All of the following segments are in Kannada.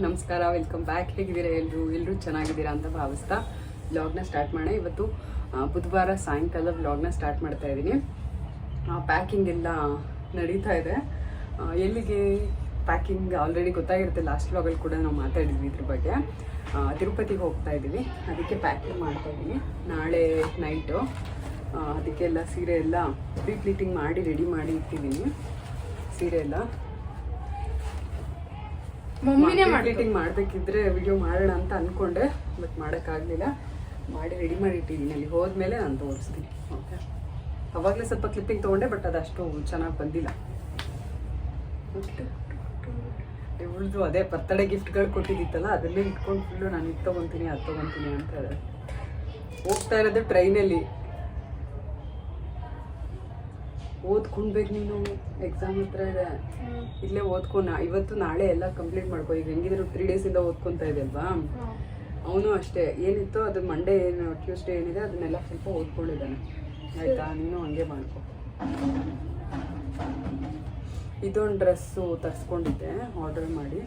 ನಮಸ್ಕಾರ, ವೆಲ್ಕಮ್ ಬ್ಯಾಕ್. ಹೇಗಿದ್ದೀರಾ ಎಲ್ಲರೂ ಚೆನ್ನಾಗಿದ್ದೀರಾ ಅಂತ ಭಾವಿಸ್ತಾ ವ್ಲಾಗ್ನ ಸ್ಟಾರ್ಟ್ ಮಾಡೋಣ. ಇವತ್ತು ಬುಧವಾರ ಸಾಯಂಕಾಲ ವ್ಲಾಗ್ನ ಸ್ಟಾರ್ಟ್ ಮಾಡ್ತಾ ಇದ್ದೀನಿ. ಪ್ಯಾಕಿಂಗ್ ಎಲ್ಲ ನಡೀತಾ ಇದೆ. ಎಲ್ಲಿಗೆ ಪ್ಯಾಕಿಂಗ್ ಆಲ್ರೆಡಿ ಗೊತ್ತಾಗಿರುತ್ತೆ, ಲಾಸ್ಟ್ ವ್ಲಾಗಲ್ಲಿ ಕೂಡ ನಾವು ಮಾತಾಡಿದ್ವಿ ಇದ್ರ ಬಗ್ಗೆ. ತಿರುಪತಿಗೆ ಹೋಗ್ತಾ ಇದ್ದೀವಿ, ಅದಕ್ಕೆ ಪ್ಯಾಕಿಂಗ್ ಮಾಡ್ತಾ ಇದ್ದೀನಿ. ನಾಳೆ ನೈಟು ಅದಕ್ಕೆಲ್ಲ ಸೀರೆ ಎಲ್ಲ ಪ್ಲೀಟಿಂಗ್ ಮಾಡಿ ರೆಡಿ ಮಾಡಿ ಇಟ್ಟಿದ್ದೀನಿ. ಸೀರೆ ಎಲ್ಲ ಪ್ಲೀಟಿಂಗ್ ಮಾಡಬೇಕಿದ್ರೆ ವಿಡಿಯೋ ಮಾಡೋಣ ಅಂತ ಅಂದ್ಕೊಂಡೆ, ಬಟ್ ಮಾಡೋಕ್ಕಾಗಲಿಲ್ಲ. ಮಾಡಿ ರೆಡಿ ಮಾಡಿ ಇಟ್ಟಿದ್ದೀನಿ. ಅಲ್ಲಿ ಹೋದ್ಮೇಲೆ ನಾನು ತೋರಿಸ್ತೀನಿ. ಓಕೆ, ಅವಾಗಲೇ ಸ್ವಲ್ಪ ಕ್ಲಿಪ್ಪಿಂಗ್ ತೊಗೊಂಡೆ, ಬಟ್ ಅದಷ್ಟು ಚೆನ್ನಾಗಿ ಬಂದಿಲ್ಲ. ಇವಳ್ದು ಅದೇ ಬರ್ತಡೇ ಗಿಫ್ಟ್ಗಳು ಕೊಟ್ಟಿದ್ದಿತ್ತಲ್ಲ, ಅದನ್ನೇ ಇಟ್ಕೊಂಡು ಫುಲ್ಲು ನಾನು ಇದು ತೊಗೊತೀನಿ ಅದು ತೊಗೊತೀನಿ ಅಂತ ಹೇಳಿದೆ. ಹೋಗ್ತಾ ಇರೋದು ಟ್ರೈನಲ್ಲಿ. ಓದ್ಕೊಳ್ಬೇಕು ನೀನು, ಎಕ್ಸಾಮ್ ಹತ್ರ ಇದೆ. ಇಲ್ಲೇ ಇವತ್ತು ನಾಳೆ ಎಲ್ಲ ಕಂಪ್ಲೀಟ್ ಮಾಡ್ಕೊ. ಈಗ ಹೆಂಗಿದ್ರು 3 ಡೇಸಿಂದ ಓದ್ಕೊತಾ ಇದೆ ಅಲ್ವಾ. ಅವನು ಅಷ್ಟೇ, ಏನಿತ್ತು ಅದು ಮಂಡೇ ಏನು ಟ್ಯೂಸ್ಡೇ ಏನಿದೆ ಅದನ್ನೆಲ್ಲ ಸ್ವಲ್ಪ ಓದ್ಕೊಂಡಿದ್ದಾನೆ. ಆಯಿತಾ, ನೀನು ಹಂಗೆ ಮಾಡ್ಕೊ. ಇದೊಂದು ಡ್ರೆಸ್ಸು ತರಿಸ್ಕೊಂಡಿದ್ದೆ ಆರ್ಡರ್ ಮಾಡಿ.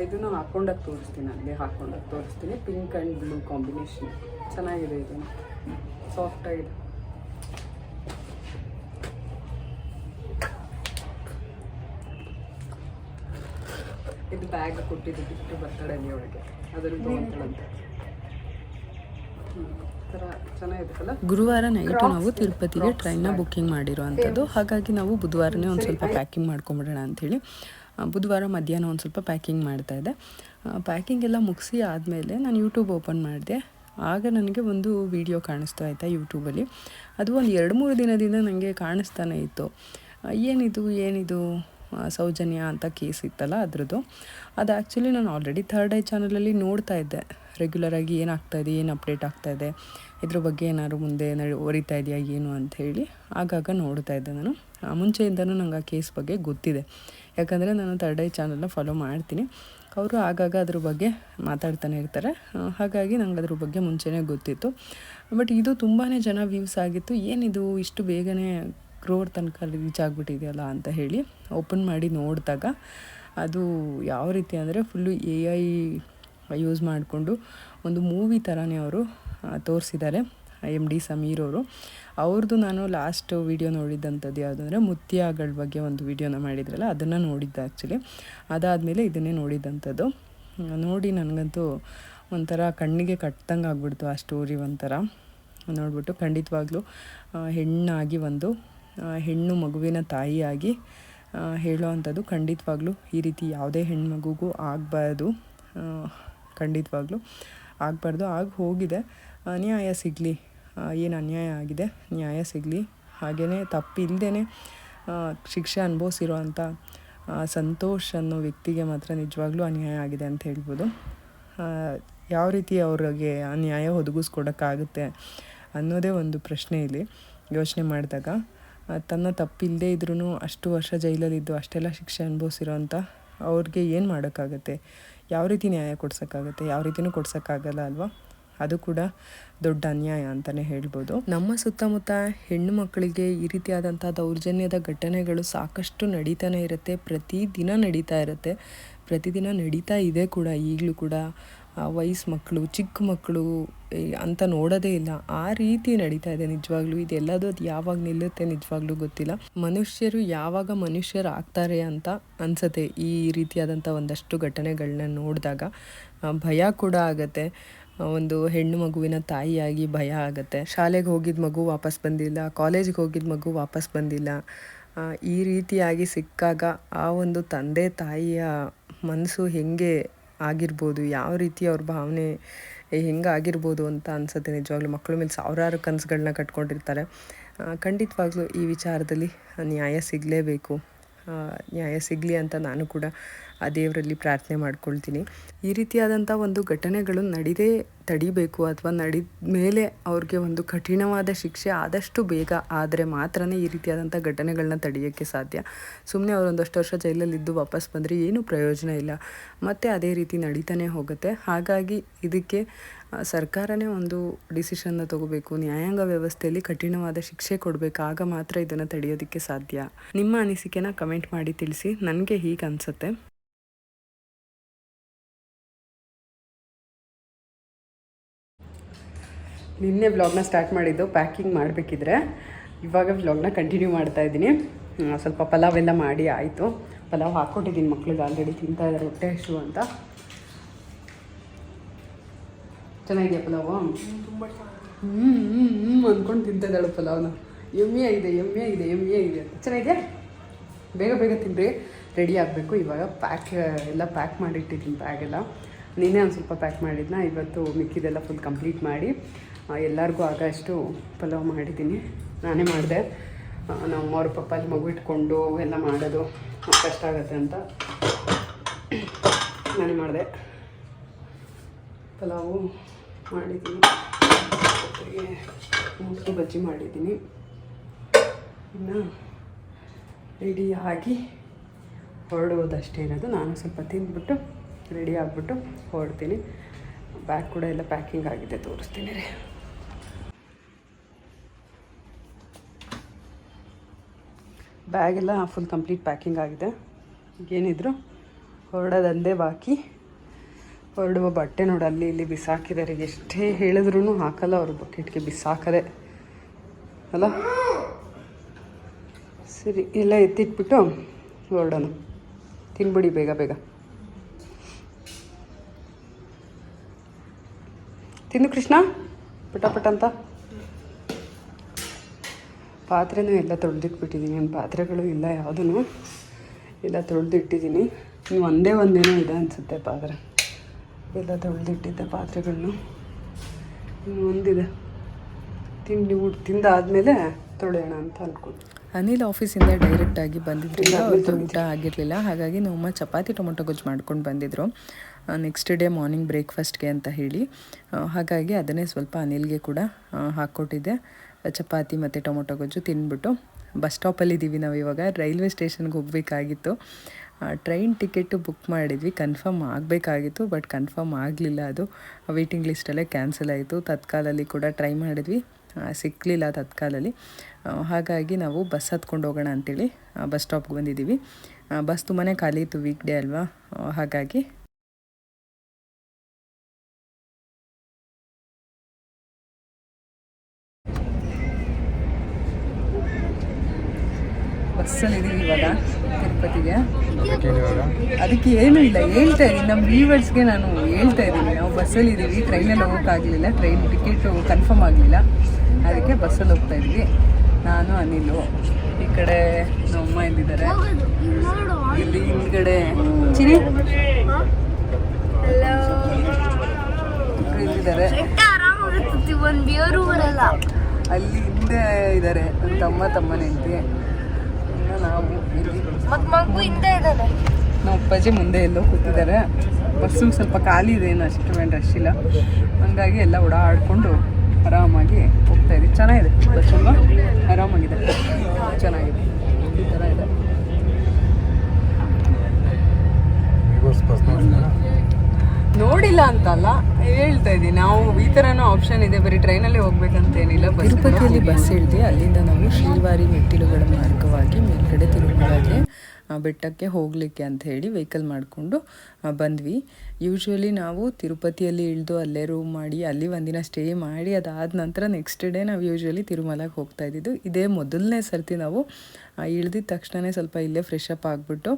ಇದನ್ನು ಹಾಕ್ಕೊಂಡಾಗ ತೋರಿಸ್ತೀನಿ, ಅಲ್ಲೇ ಹಾಕ್ಕೊಂಡಾಗ ತೋರಿಸ್ತೀನಿ. ಪಿಂಕ್ ಆ್ಯಂಡ್ ಬ್ಲೂ ಕಾಂಬಿನೇಷನ್ ಚೆನ್ನಾಗಿದೆ. ಇದನ್ನು ಸಾಫ್ಟಾಗಿದೆ. ಇದು ಬ್ಯಾಗ್ ಕೊಟ್ಟಿದ್ದು ಗಿಫ್ಟ್ ಬರ್ತಡೇ ಒಳಗೆ, ಅದನ್ನು ತೊಗೊಳ್ತಾಳಂತೆ. ಗುರುವಾರ ನೈಟು ನಾವು ತಿರುಪತಿಗೆ ಟ್ರೈನ್ನ ಬುಕ್ಕಿಂಗ್ ಮಾಡಿರೋವಂಥದ್ದು. ಹಾಗಾಗಿ ನಾವು ಬುಧವಾರನೇ ಒಂದು ಸ್ವಲ್ಪ ಪ್ಯಾಕಿಂಗ್ ಮಾಡ್ಕೊಂಬಿಡೋಣ ಅಂಥೇಳಿ ಬುಧವಾರ ಮಧ್ಯಾಹ್ನ ಒಂದು ಸ್ವಲ್ಪ ಪ್ಯಾಕಿಂಗ್ ಮಾಡ್ತಾಯಿದ್ದೆ. ಪ್ಯಾಕಿಂಗ್ ಎಲ್ಲ ಮುಗಿಸಿ ಆದಮೇಲೆ ನಾನು ಯೂಟ್ಯೂಬ್ ಓಪನ್ ಮಾಡಿದೆ. ಆಗ ನನಗೆ ಒಂದು ವಿಡಿಯೋ ಕಾಣಿಸ್ತಾ ಆಯಿತಾ ಯೂಟ್ಯೂಬಲ್ಲಿ. ಅದು ಒಂದು 2-3 ದಿನದಿಂದ ನನಗೆ ಕಾಣಿಸ್ತಾನೆ ಇತ್ತು. ಏನಿದು ಸೌಜನ್ಯ ಅಂತ ಕೇಸ್ ಇತ್ತಲ್ಲ ಅದರದ್ದು. ಅದು ಆ್ಯಕ್ಚುಲಿ ನಾನು ಆಲ್ರೆಡಿ ಥರ್ಡ್ ಐ ಚಾನಲಲ್ಲಿ ನೋಡ್ತಾ ಇದ್ದೆ ರೆಗ್ಯುಲರಾಗಿ ಏನಾಗ್ತಾಯಿದೆ, ಏನು ಅಪ್ಡೇಟ್ ಆಗ್ತಾಯಿದೆ, ಇದ್ರ ಬಗ್ಗೆ ಏನಾದ್ರು ಮುಂದೆ ಹೊರಿತಾ ಇದೆಯಾ ಏನು ಅಂಥೇಳಿ ಆಗಾಗ ನೋಡ್ತಾ ಇದ್ದೆ. ನಾನು ಮುಂಚೆಯಿಂದನೂ ನಂಗೆ ಆ ಕೇಸ್ ಬಗ್ಗೆ ಗೊತ್ತಿದೆ, ಯಾಕಂದರೆ ನಾನು ಥರ್ಡ್ ಐ ಚಾನಲ್ನ ಫಾಲೋ ಮಾಡ್ತೀನಿ. ಅವರು ಆಗಾಗ ಅದ್ರ ಬಗ್ಗೆ ಮಾತಾಡ್ತಾನೆ ಇರ್ತಾರೆ. ಹಾಗಾಗಿ ನಂಗೆ ಅದ್ರ ಬಗ್ಗೆ ಮುಂಚೆನೇ ಗೊತ್ತಿತ್ತು. ಬಟ್ ಇದು ತುಂಬಾ ಜನ ವ್ಯೂಸ್ ಆಗಿತ್ತು. ಏನಿದು ಇಷ್ಟು ಬೇಗನೆ ಕ್ರೋರ್ ತನಕ ರೀಚ್ ಆಗಿಬಿಟ್ಟಿದೆಯಲ್ಲ ಅಂತ ಹೇಳಿ ಓಪನ್ ಮಾಡಿ ನೋಡಿದಾಗ ಅದು ಯಾವ ರೀತಿ ಅಂದರೆ ಫುಲ್ಲು AI ಯೂಸ್ ಮಾಡಿಕೊಂಡು ಒಂದು ಮೂವಿ ಥರನೇ ಅವರು ತೋರಿಸಿದ್ದಾರೆ. MD ಸಮೀರ್ ಅವರು. ಅವ್ರದ್ದು ನಾನು ಲಾಸ್ಟ್ ವೀಡಿಯೋ ನೋಡಿದ್ದಂಥದ್ದು ಯಾವುದಂದರೆ ಮುತ್ಯಗಳ ಬಗ್ಗೆ ಒಂದು ವೀಡಿಯೋನ ಮಾಡಿದ್ರಲ್ಲ, ಅದನ್ನು ನೋಡಿದ್ದೆ ಆ್ಯಕ್ಚುಲಿ. ಅದಾದಮೇಲೆ ಇದನ್ನೇ ನೋಡಿದ್ದಂಥದ್ದು. ನೋಡಿ ನನಗಂತೂ ಒಂಥರ ಕಣ್ಣಿಗೆ ಕಟ್ಟಂಗೆ ಆಗ್ಬಿಡ್ತು ಆ ಸ್ಟೋರಿ. ಒಂಥರ ನೋಡ್ಬಿಟ್ಟು ಖಂಡಿತವಾಗ್ಲೂ ಹೆಣ್ಣಾಗಿ ಒಂದು ಹೆಣ್ಣು ಮಗುವಿನ ತಾಯಿಯಾಗಿ ಹೇಳೋ ಅಂಥದ್ದು ಖಂಡಿತವಾಗ್ಲೂ ಈ ರೀತಿ ಯಾವುದೇ ಹೆಣ್ಮಗುಗೂ ಆಗಬಾರ್ದು. ಖಂಡಿತವಾಗ್ಲೂ ಆಗಬಾರ್ದು. ಹೋಗಿದೆ. ನ್ಯಾಯ ಸಿಗಲಿ. ಏನು ಅನ್ಯಾಯ ಆಗಿದೆ ನ್ಯಾಯ ಸಿಗಲಿ. ಹಾಗೆಯೇ ತಪ್ಪಿಲ್ಲದೇ ಶಿಕ್ಷೆ ಅನುಭವಿಸಿರೋ ಅಂಥ ಸಂತೋಷ್ ಅನ್ನೋ ವ್ಯಕ್ತಿಗೆ ಮಾತ್ರ ನಿಜವಾಗ್ಲೂ ಅನ್ಯಾಯ ಆಗಿದೆ ಅಂತ ಹೇಳ್ಬೋದು. ಯಾವ ರೀತಿ ಅವ್ರಿಗೆ ನ್ಯಾಯ ಒದಗಿಸ್ಕೊಡೋಕ್ಕಾಗುತ್ತೆ ಅನ್ನೋದೇ ಒಂದು ಪ್ರಶ್ನೆ ಇಲ್ಲಿ ಯೋಚನೆ ಮಾಡಿದಾಗ. ತನ್ನ ತಪ್ಪಿಲ್ಲದೆ ಇದ್ರೂ ಅಷ್ಟು ವರ್ಷ ಜೈಲಲ್ಲಿದ್ದು ಅಷ್ಟೆಲ್ಲ ಶಿಕ್ಷೆ ಅನುಭವಿಸಿರೋ ಅಂಥ ಅವ್ರಿಗೆ ಏನು ಮಾಡೋಕ್ಕಾಗತ್ತೆ, ಯಾವ ರೀತಿ ನ್ಯಾಯ ಕೊಡ್ಸೋಕ್ಕಾಗತ್ತೆ? ಯಾವ ರೀತಿಯೂ ಕೊಡ್ಸೋಕ್ಕಾಗಲ್ಲ ಅಲ್ವಾ. ಅದು ಕೂಡ ದೊಡ್ಡ ಅನ್ಯಾಯ ಅಂತಲೇ ಹೇಳ್ಬೋದು. ನಮ್ಮ ಸುತ್ತಮುತ್ತ ಹೆಣ್ಣು ಮಕ್ಕಳಿಗೆ ಈ ರೀತಿಯಾದಂಥ ದೌರ್ಜನ್ಯದ ಘಟನೆಗಳು ಸಾಕಷ್ಟು ನಡೀತಾನೆ ಇರುತ್ತೆ. ಪ್ರತಿದಿನ ನಡೀತಾ ಇದೆ ಕೂಡ. ಈಗಲೂ ಕೂಡ ವಯಸ್ಸು ಮಕ್ಕಳು, ಚಿಕ್ಕ ಮಕ್ಕಳು ಅಂತ ನೋಡೋದೇ ಇಲ್ಲ, ಆ ರೀತಿ ನಡೀತಾ ಇದೆ ನಿಜವಾಗ್ಲೂ. ಇದೆಲ್ಲದು ಅದು ಯಾವಾಗ ನಿಲ್ಲುತ್ತೆ ನಿಜವಾಗ್ಲೂ ಗೊತ್ತಿಲ್ಲ. ಮನುಷ್ಯರು ಯಾವಾಗ ಮನುಷ್ಯರು ಆಗ್ತಾರೆ ಅಂತ ಅನಿಸುತ್ತೆ ಈ ರೀತಿಯಾದಂಥ ಒಂದಷ್ಟು ಘಟನೆಗಳನ್ನ ನೋಡಿದಾಗ. ಭಯ ಕೂಡ ಆಗುತ್ತೆ. ಒಂದು ಹೆಣ್ಣು ಮಗುವಿನ ತಾಯಿಯಾಗಿ ಭಯ ಆಗುತ್ತೆ. ಶಾಲೆಗೆ ಹೋಗಿದ್ದ ಮಗು ವಾಪಸ್ ಬಂದಿಲ್ಲ, ಕಾಲೇಜಿಗೆ ಹೋಗಿದ್ದ ಮಗು ವಾಪಸ್ ಬಂದಿಲ್ಲ. ಈ ರೀತಿಯಾಗಿ ಸಿಕ್ಕಾಗ ಆ ಒಂದು ತಂದೆ ತಾಯಿಯ ಮನಸ್ಸು ಹೆಂಗೆ ಆಗಿರ್ಬೋದು, ಯಾವ ರೀತಿ ಅವ್ರ ಭಾವನೆ ಹೆಂಗಾಗಿರ್ಬೋದು ಅಂತ ಅನಿಸುತ್ತೆ ನಿಜವಾಗ್ಲೂ. ಮಕ್ಕಳ ಮೇಲೆ ಸಾವಿರಾರು ಕನಸುಗಳನ್ನ ಕಟ್ಕೊಂಡಿರ್ತಾರೆ. ಖಂಡಿತವಾಗ್ಲೂ ಈ ವಿಚಾರದಲ್ಲಿ ನ್ಯಾಯ ಸಿಗಲೇಬೇಕು. ನ್ಯಾಯ ಸಿಗಲಿ ಅಂತ ನಾನು ಕೂಡ ಆ ದೇವರಲ್ಲಿ ಪ್ರಾರ್ಥನೆ ಮಾಡ್ಕೊಳ್ತೀನಿ. ಈ ರೀತಿಯಾದಂಥ ಒಂದು ಘಟನೆಗಳು ನಡೀದೇ ತಡಿಬೇಕು ಅಥವಾ ನಡೆದ ಮೇಲೆ ಅವ್ರಿಗೆ ಒಂದು ಕಠಿಣವಾದ ಶಿಕ್ಷೆ ಆದಷ್ಟು ಬೇಗ ಆದರೆ ಮಾತ್ರ ಈ ರೀತಿಯಾದಂಥ ಘಟನೆಗಳನ್ನ ತಡೆಯೋಕ್ಕೆ ಸಾಧ್ಯ. ಸುಮ್ಮನೆ ಅವರು ಒಂದಷ್ಟು ವರ್ಷ ಜೈಲಲ್ಲಿದ್ದು ವಾಪಸ್ ಬಂದರೆ ಏನೂ ಪ್ರಯೋಜನ ಇಲ್ಲ, ಮತ್ತು ಅದೇ ರೀತಿ ನಡೀತಾನೆ ಹೋಗುತ್ತೆ. ಹಾಗಾಗಿ ಇದಕ್ಕೆ ಸರ್ಕಾರನೇ ಒಂದು ಡಿಸಿಷನ್ನ ತಗೋಬೇಕು, ನ್ಯಾಯಾಂಗ ವ್ಯವಸ್ಥೆಯಲ್ಲಿ ಕಠಿಣವಾದ ಶಿಕ್ಷೆ ಕೊಡಬೇಕು, ಆಗ ಮಾತ್ರ ಇದನ್ನು ತಡೆಯೋದಕ್ಕೆ ಸಾಧ್ಯ. ನಿಮ್ಮ ಅನಿಸಿಕೆನ ಕಮೆಂಟ್ ಮಾಡಿ ತಿಳಿಸಿ. ನನಗೆ ಹೀಗೆ ಅನಿಸುತ್ತೆ. ನಿನ್ನೆ ವ್ಲಾಗ್ನ ಸ್ಟಾರ್ಟ್ ಮಾಡಿದ್ದು ಪ್ಯಾಕಿಂಗ್ ಮಾಡಬೇಕಿದ್ರೆ, ಇವಾಗ ವ್ಲಾಗ್ನ ಕಂಟಿನ್ಯೂ ಮಾಡ್ತಾಯಿದ್ದೀನಿ. ಸ್ವಲ್ಪ ಪಲಾವ್ ಎಲ್ಲ ಮಾಡಿ ಆಯಿತು. ಪಲಾವ್ ಹಾಕ್ಕೊಟ್ಟಿದ್ದೀನಿ ಮಕ್ಳಿಗೆ, ಆಲ್ರೆಡಿ ತಿಂತಾ ಇದ್ದಾರೆ, ಹೊಟ್ಟೆ ಹಸಿವು ಅಂತ. ಚೆನ್ನಾಗಿದೆಯಾ ಪಲಾವು? ಅಂದ್ಕೊಂಡು ತಿಂತಿದ್ದಾಳು ಪಲಾವ್ನ. ಎಮ್ಮೆ ಇದೆ ಅಂತ. ಚೆನ್ನಾಗಿದೆಯಾ? ಬೇಗ ಬೇಗ ತಿನ್ನಿರಿ, ರೆಡಿ ಆಗಬೇಕು. ಇವಾಗ ಎಲ್ಲ ಪ್ಯಾಕ್ ಮಾಡಿಟ್ಟಿದ್ದೀನಿ ಬ್ಯಾಗೆಲ್ಲ. ನೀನೇ ಒಂದು ಸ್ವಲ್ಪ ಪ್ಯಾಕ್ ಮಾಡಿದ್ನ, ಇವತ್ತು ಮಿಕ್ಕಿದೆಲ್ಲ ಫುಲ್ ಕಂಪ್ಲೀಟ್ ಮಾಡಿ ಎಲ್ಲರಿಗೂ ಆಗಷ್ಟು ಪಲಾವ್ ಮಾಡಿದ್ದೀನಿ. ನಾನೇ ಮಾಡಿದೆ. ನಮ್ಮ ಅವ್ರ ಪಪ್ಪ ಅಲ್ಲಿ ಮಗು ಇಟ್ಕೊಂಡು ಎಲ್ಲ ಮಾಡೋದು ಕಷ್ಟ ಆಗುತ್ತೆ ಅಂತ ನಾನೇ ಮಾಡಿದೆ. ಪಲಾವು ಮಾಡಿದ್ದೀನಿ, ಜೊತೆಗೆ ಮೊಸರು ಬಜ್ಜಿ ಮಾಡಿದ್ದೀನಿ. ಇನ್ನು ರೆಡಿ ಆಗಿ ಹೊರಡುವುದಷ್ಟೇ ಇರೋದು. ನಾನು ಸ್ವಲ್ಪ ತಿಂದ್ಬಿಟ್ಟು ರೆಡಿ ಆಗಿಬಿಟ್ಟು ಹೊರಡ್ತೀನಿ. ಬ್ಯಾಗ್ ಕೂಡ ಎಲ್ಲ ಪ್ಯಾಕಿಂಗ್ ಆಗಿದೆ, ತೋರಿಸ್ತೀನಿ ರೀ. ಬ್ಯಾಗೆಲ್ಲ ಫುಲ್ ಕಂಪ್ಲೀಟ್ ಪ್ಯಾಕಿಂಗ್ ಆಗಿದೆ. ಏನಿದ್ರು ಹೊರಡೋದಂದೇ ಬಾಕಿ. ಹೊರಡುವ ಬಟ್ಟೆ ನೋಡಿ ಅಲ್ಲಿ ಇಲ್ಲಿ ಬಿಸಾಕಿದ್ದಾರೆ. ಎಷ್ಟೇ ಹೇಳಿದ್ರೂ ಹಾಕಲ್ಲ ಅವರು, ಬಕೆಟ್ಗೆ ಬಿಸಾಕದೆ ಅಲ್ಲ. ಸರಿ, ಎಲ್ಲ ಎತ್ತಿಟ್ಬಿಟ್ಟು ಹೊರಡೋಣ. ತಿನ್ಬಿಡಿ ಬೇಗ ಬೇಗ. ತಿಂದು ಕೃಷ್ಣ ಪಟ ಅಂತ. ಪಾತ್ರೆನೂ ಎಲ್ಲ ತೊಳೆದಿಟ್ಬಿಟ್ಟಿದ್ದೀನಿ. ನನ್ನ ಪಾತ್ರೆಗಳು ಇಲ್ಲ ಯಾವುದೂ, ಎಲ್ಲ ತೊಳೆದಿಟ್ಟಿದ್ದೀನಿ. ಇನ್ನು ಒಂದೇನೋ ಇದೆ ಅನಿಸುತ್ತೆ ಪಾತ್ರೆ. ಎಲ್ಲ ತೊಳೆದಿಟ್ಟಿದ್ದೆ ಪಾತ್ರೆಗಳನ್ನು. ಇನ್ನು ಒಂದಿದೆ, ತಿಂದಾದ್ಮೇಲೆ ತೊಳೆಯೋಣ ಅಂತ ಅಂದ್ಕೊಂಡು. ಅನಿಲ್ ಆಫೀಸಿಂದ ಡೈರೆಕ್ಟಾಗಿ ಬಂದಿದ್ದರಿಂದ ಅವ್ರಿಗೆ ಊಟ ಆಗಿರಲಿಲ್ಲ. ಹಾಗಾಗಿ ನಮ್ಮಮ್ಮ ಚಪಾತಿ ಟೊಮೊಟೊ ಗೊಜ್ಜು ಮಾಡ್ಕೊಂಡು ಬಂದಿದ್ದರು ನೆಕ್ಸ್ಟ್ ಡೇ ಮಾರ್ನಿಂಗ್ ಬ್ರೇಕ್ಫಾಸ್ಟ್ಗೆ ಅಂತ ಹೇಳಿ. ಹಾಗಾಗಿ ಅದನ್ನೇ ಸ್ವಲ್ಪ ಅನಿಲ್ಗೆ ಕೂಡ ಹಾಕ್ಕೊಟ್ಟಿದ್ದೆ. ಚಪಾತಿ ಮತ್ತು ಟೊಮೊಟೊ ಗೊಜ್ಜು ತಿಂದ್ಬಿಟ್ಟು ಬಸ್ ಸ್ಟಾಪಲ್ಲಿದ್ದೀವಿ ನಾವು. ಇವಾಗ ರೈಲ್ವೆ ಸ್ಟೇಷನ್ಗೆ ಹೋಗಬೇಕಾಗಿತ್ತು. ಟ್ರೈನ್ ಟಿಕೆಟು ಬುಕ್ ಮಾಡಿದ್ವಿ, ಕನ್ಫರ್ಮ್ ಆಗಬೇಕಾಗಿತ್ತು, ಬಟ್ ಕನ್ಫರ್ಮ್ ಆಗಲಿಲ್ಲ. ಅದು ವೇಟಿಂಗ್ ಲಿಸ್ಟಲ್ಲೇ ಕ್ಯಾನ್ಸಲ್ ಆಯಿತು. ತತ್ಕಾಲಲ್ಲಿ ಕೂಡ ಟ್ರೈ ಮಾಡಿದ್ವಿ, ಸಿಕ್ಕಲಿಲ್ಲ ತತ್ಕಾಲಲ್ಲಿ. ಹಾಗಾಗಿ ನಾವು ಬಸ್ ಹತ್ಕೊಂಡು ಹೋಗೋಣ ಅಂಥೇಳಿ ಬಸ್ ಸ್ಟಾಪ್ಗೆ ಬಂದಿದ್ದೀವಿ. ಬಸ್ ತುಂಬಾ ಖಾಲಿ ಇತ್ತು, ವೀಕ್ ಡೇ ಅಲ್ವಾ. ಹಾಗಾಗಿ ಬಸ್ಸಲ್ಲಿದ್ದೀವಿ ಇವಾಗ ತಿರುಪತಿಗೆ. ಅದಕ್ಕೆ ಏನೂ ಇಲ್ಲ, ಹೇಳ್ತಾ ಇದ್ದೀನಿ ನಮ್ಮ ವ್ಯೂವರ್ಸ್ಗೆ, ನಾನು ಹೇಳ್ತಾ ಇದ್ದೀನಿ. ನಾವು ಬಸ್ಸಲ್ಲಿದ್ದೀವಿ, ಟ್ರೈನಲ್ಲಿ ಹೋಗೋಕ್ಕಾಗಲಿಲ್ಲ, ಟ್ರೈನ್ ಟಿಕೆಟು ಕನ್ಫರ್ಮ್ ಆಗಲಿಲ್ಲ, ಅದಕ್ಕೆ ಬಸ್ಸಲ್ಲಿ ಹೋಗ್ತಾ ಇದ್ವಿ. ನಾನು ಅನಿಲು, ಈ ಕಡೆ ನಮ್ಮಮ್ಮ ಇಲ್ಲಿದ್ದಾರೆ, ಇಲ್ಲಿ ಹಿಂದ್ಗಡೆ ಚಿನಿ ಇಲ್ಲಿದ್ದಾರೆ, ಅಲ್ಲಿ ಹಿಂದೆ ಇದ್ದಾರೆ ನನ್ನ ತಮ್ಮನ ಹೆಂಡತಿ. ನಾವು ಇಲ್ಲಿ ನಮ್ಮ ಅಪ್ಪಾಜಿ ಮುಂದೆ ಎಲ್ಲೋ ಕೂತಿದ್ದಾರೆ. ಬಸ್ಸು ಸ್ವಲ್ಪ ಖಾಲಿ ಇದೆ, ಏನು ಅಷ್ಟು ರಶ್ ಇಲ್ಲ. ಹಾಗಾಗಿ ಎಲ್ಲ ಓಡಾಡಿಕೊಂಡು ಆರಾಮಾಗಿ ಹೋಗ್ತಾ ಇದ್ದೀವಿ. ಚೆನ್ನಾಗಿದೆ ಬಸ್ ಅಲ್ವಾ, ಆರಾಮಾಗಿದೆ, ಚೆನ್ನಾಗಿದೆ. ಈ ಥರ ಇದೆ. ನೋಡಿಲ್ಲ ಅಂತಲ್ಲ, ಹೇಳ್ತಾ ಇದ್ದೀನಿ. ನಾವು ಈ ಥರನೂ ಆಪ್ಷನ್ ಇದೆ, ಬರೀ ಟ್ರೈನಲ್ಲಿ ಹೋಗ್ಬೇಕಂತೇನಿಲ್ಲ. ತಿರುಪತಿಯಲ್ಲಿ ಬಸ್ ಇಳಿದು ಅಲ್ಲಿಂದ ನಾವು ಶ್ರೀವಾರಿ ಮೆಟ್ಟಿಲುಗಳ ಮಾರ್ಗವಾಗಿ ಮೇಲ್ಗಡೆ ತಿರುಮಲಗೆ ಬೆಟ್ಟಕ್ಕೆ ಹೋಗಲಿಕ್ಕೆ ಅಂತ ಹೇಳಿ ವೆಹಿಕಲ್ ಮಾಡಿಕೊಂಡು ಬಂದ್ವಿ. ಯೂಶ್ವಲಿ ನಾವು ತಿರುಪತಿಯಲ್ಲಿ ಇಳಿದು ಅಲ್ಲೇ ರೂಮ್ ಮಾಡಿ ಅಲ್ಲಿ ಒಂದಿನ ಸ್ಟೇ ಮಾಡಿ ಅದಾದ ನಂತರ ನೆಕ್ಸ್ಟ್ ಡೇ ನಾವು ಯೂಶ್ವಲಿ ತಿರುಮಲಗೆ ಹೋಗ್ತಾ ಇದ್ದಿದ್ದು. ಇದೇ ಮೊದಲನೇ ಸರ್ತಿ ನಾವು ಇಳಿದಿದ್ದ ತಕ್ಷಣ ಸ್ವಲ್ಪ ಇಲ್ಲೇ ಫ್ರೆಶ್ ಅಪ್ ಆಗಿಬಿಟ್ಟು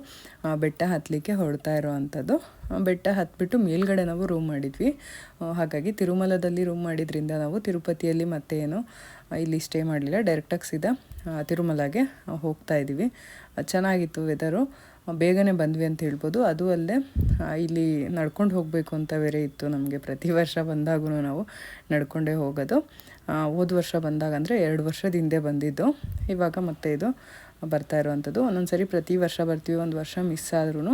ಬೆಟ್ಟ ಹತ್ತಲಿಕ್ಕೆ ಹೊರಡ್ತಾ ಇರೋ ಅಂಥದ್ದು. ಬೆಟ್ಟ ಹತ್ಬಿಟ್ಟು ಮೇಲ್ಗಡೆ ನಾವು ರೂಮ್ ಮಾಡಿದ್ವಿ. ಹಾಗಾಗಿ ತಿರುಮಲದಲ್ಲಿ ರೂಮ್ ಮಾಡಿದ್ರಿಂದ ನಾವು ತಿರುಪತಿಯಲ್ಲಿ ಮತ್ತೆ ಏನು ಇಲ್ಲಿ ಸ್ಟೇ ಮಾಡಲಿಲ್ಲ, ಡೈರೆಕ್ಟಾಗಿ ಸೀದಾ ತಿರುಮಲಗೆ ಹೋಗ್ತಾ ಇದ್ದೀವಿ. ಚೆನ್ನಾಗಿತ್ತು ವೆದರು, ಬೇಗನೆ ಬಂದ್ವಿ ಅಂತ ಹೇಳ್ಬೋದು. ಅದು ಅಲ್ಲದೆ ಇಲ್ಲಿ ನಡ್ಕೊಂಡು ಹೋಗಬೇಕು ಅಂತ ಬೇರೆ ಇತ್ತು ನಮಗೆ. ಪ್ರತಿ ವರ್ಷ ಬಂದಾಗೂ ನಾವು ನಡ್ಕೊಂಡೇ ಹೋಗೋದು. ಹೋದ ವರ್ಷ ಬಂದಾಗ ಅಂದರೆ 2 ವರ್ಷದ ಹಿಂದೆ ಬಂದಿದ್ದು, ಇವಾಗ ಮತ್ತೆ ಇದು ಬರ್ತಾ ಇರೋವಂಥದ್ದು. ಒಂದೊಂದು ಸರಿ ಪ್ರತಿ ವರ್ಷ ಬರ್ತೀವಿ, ಒಂದು ವರ್ಷ ಮಿಸ್ ಆದ್ರೂ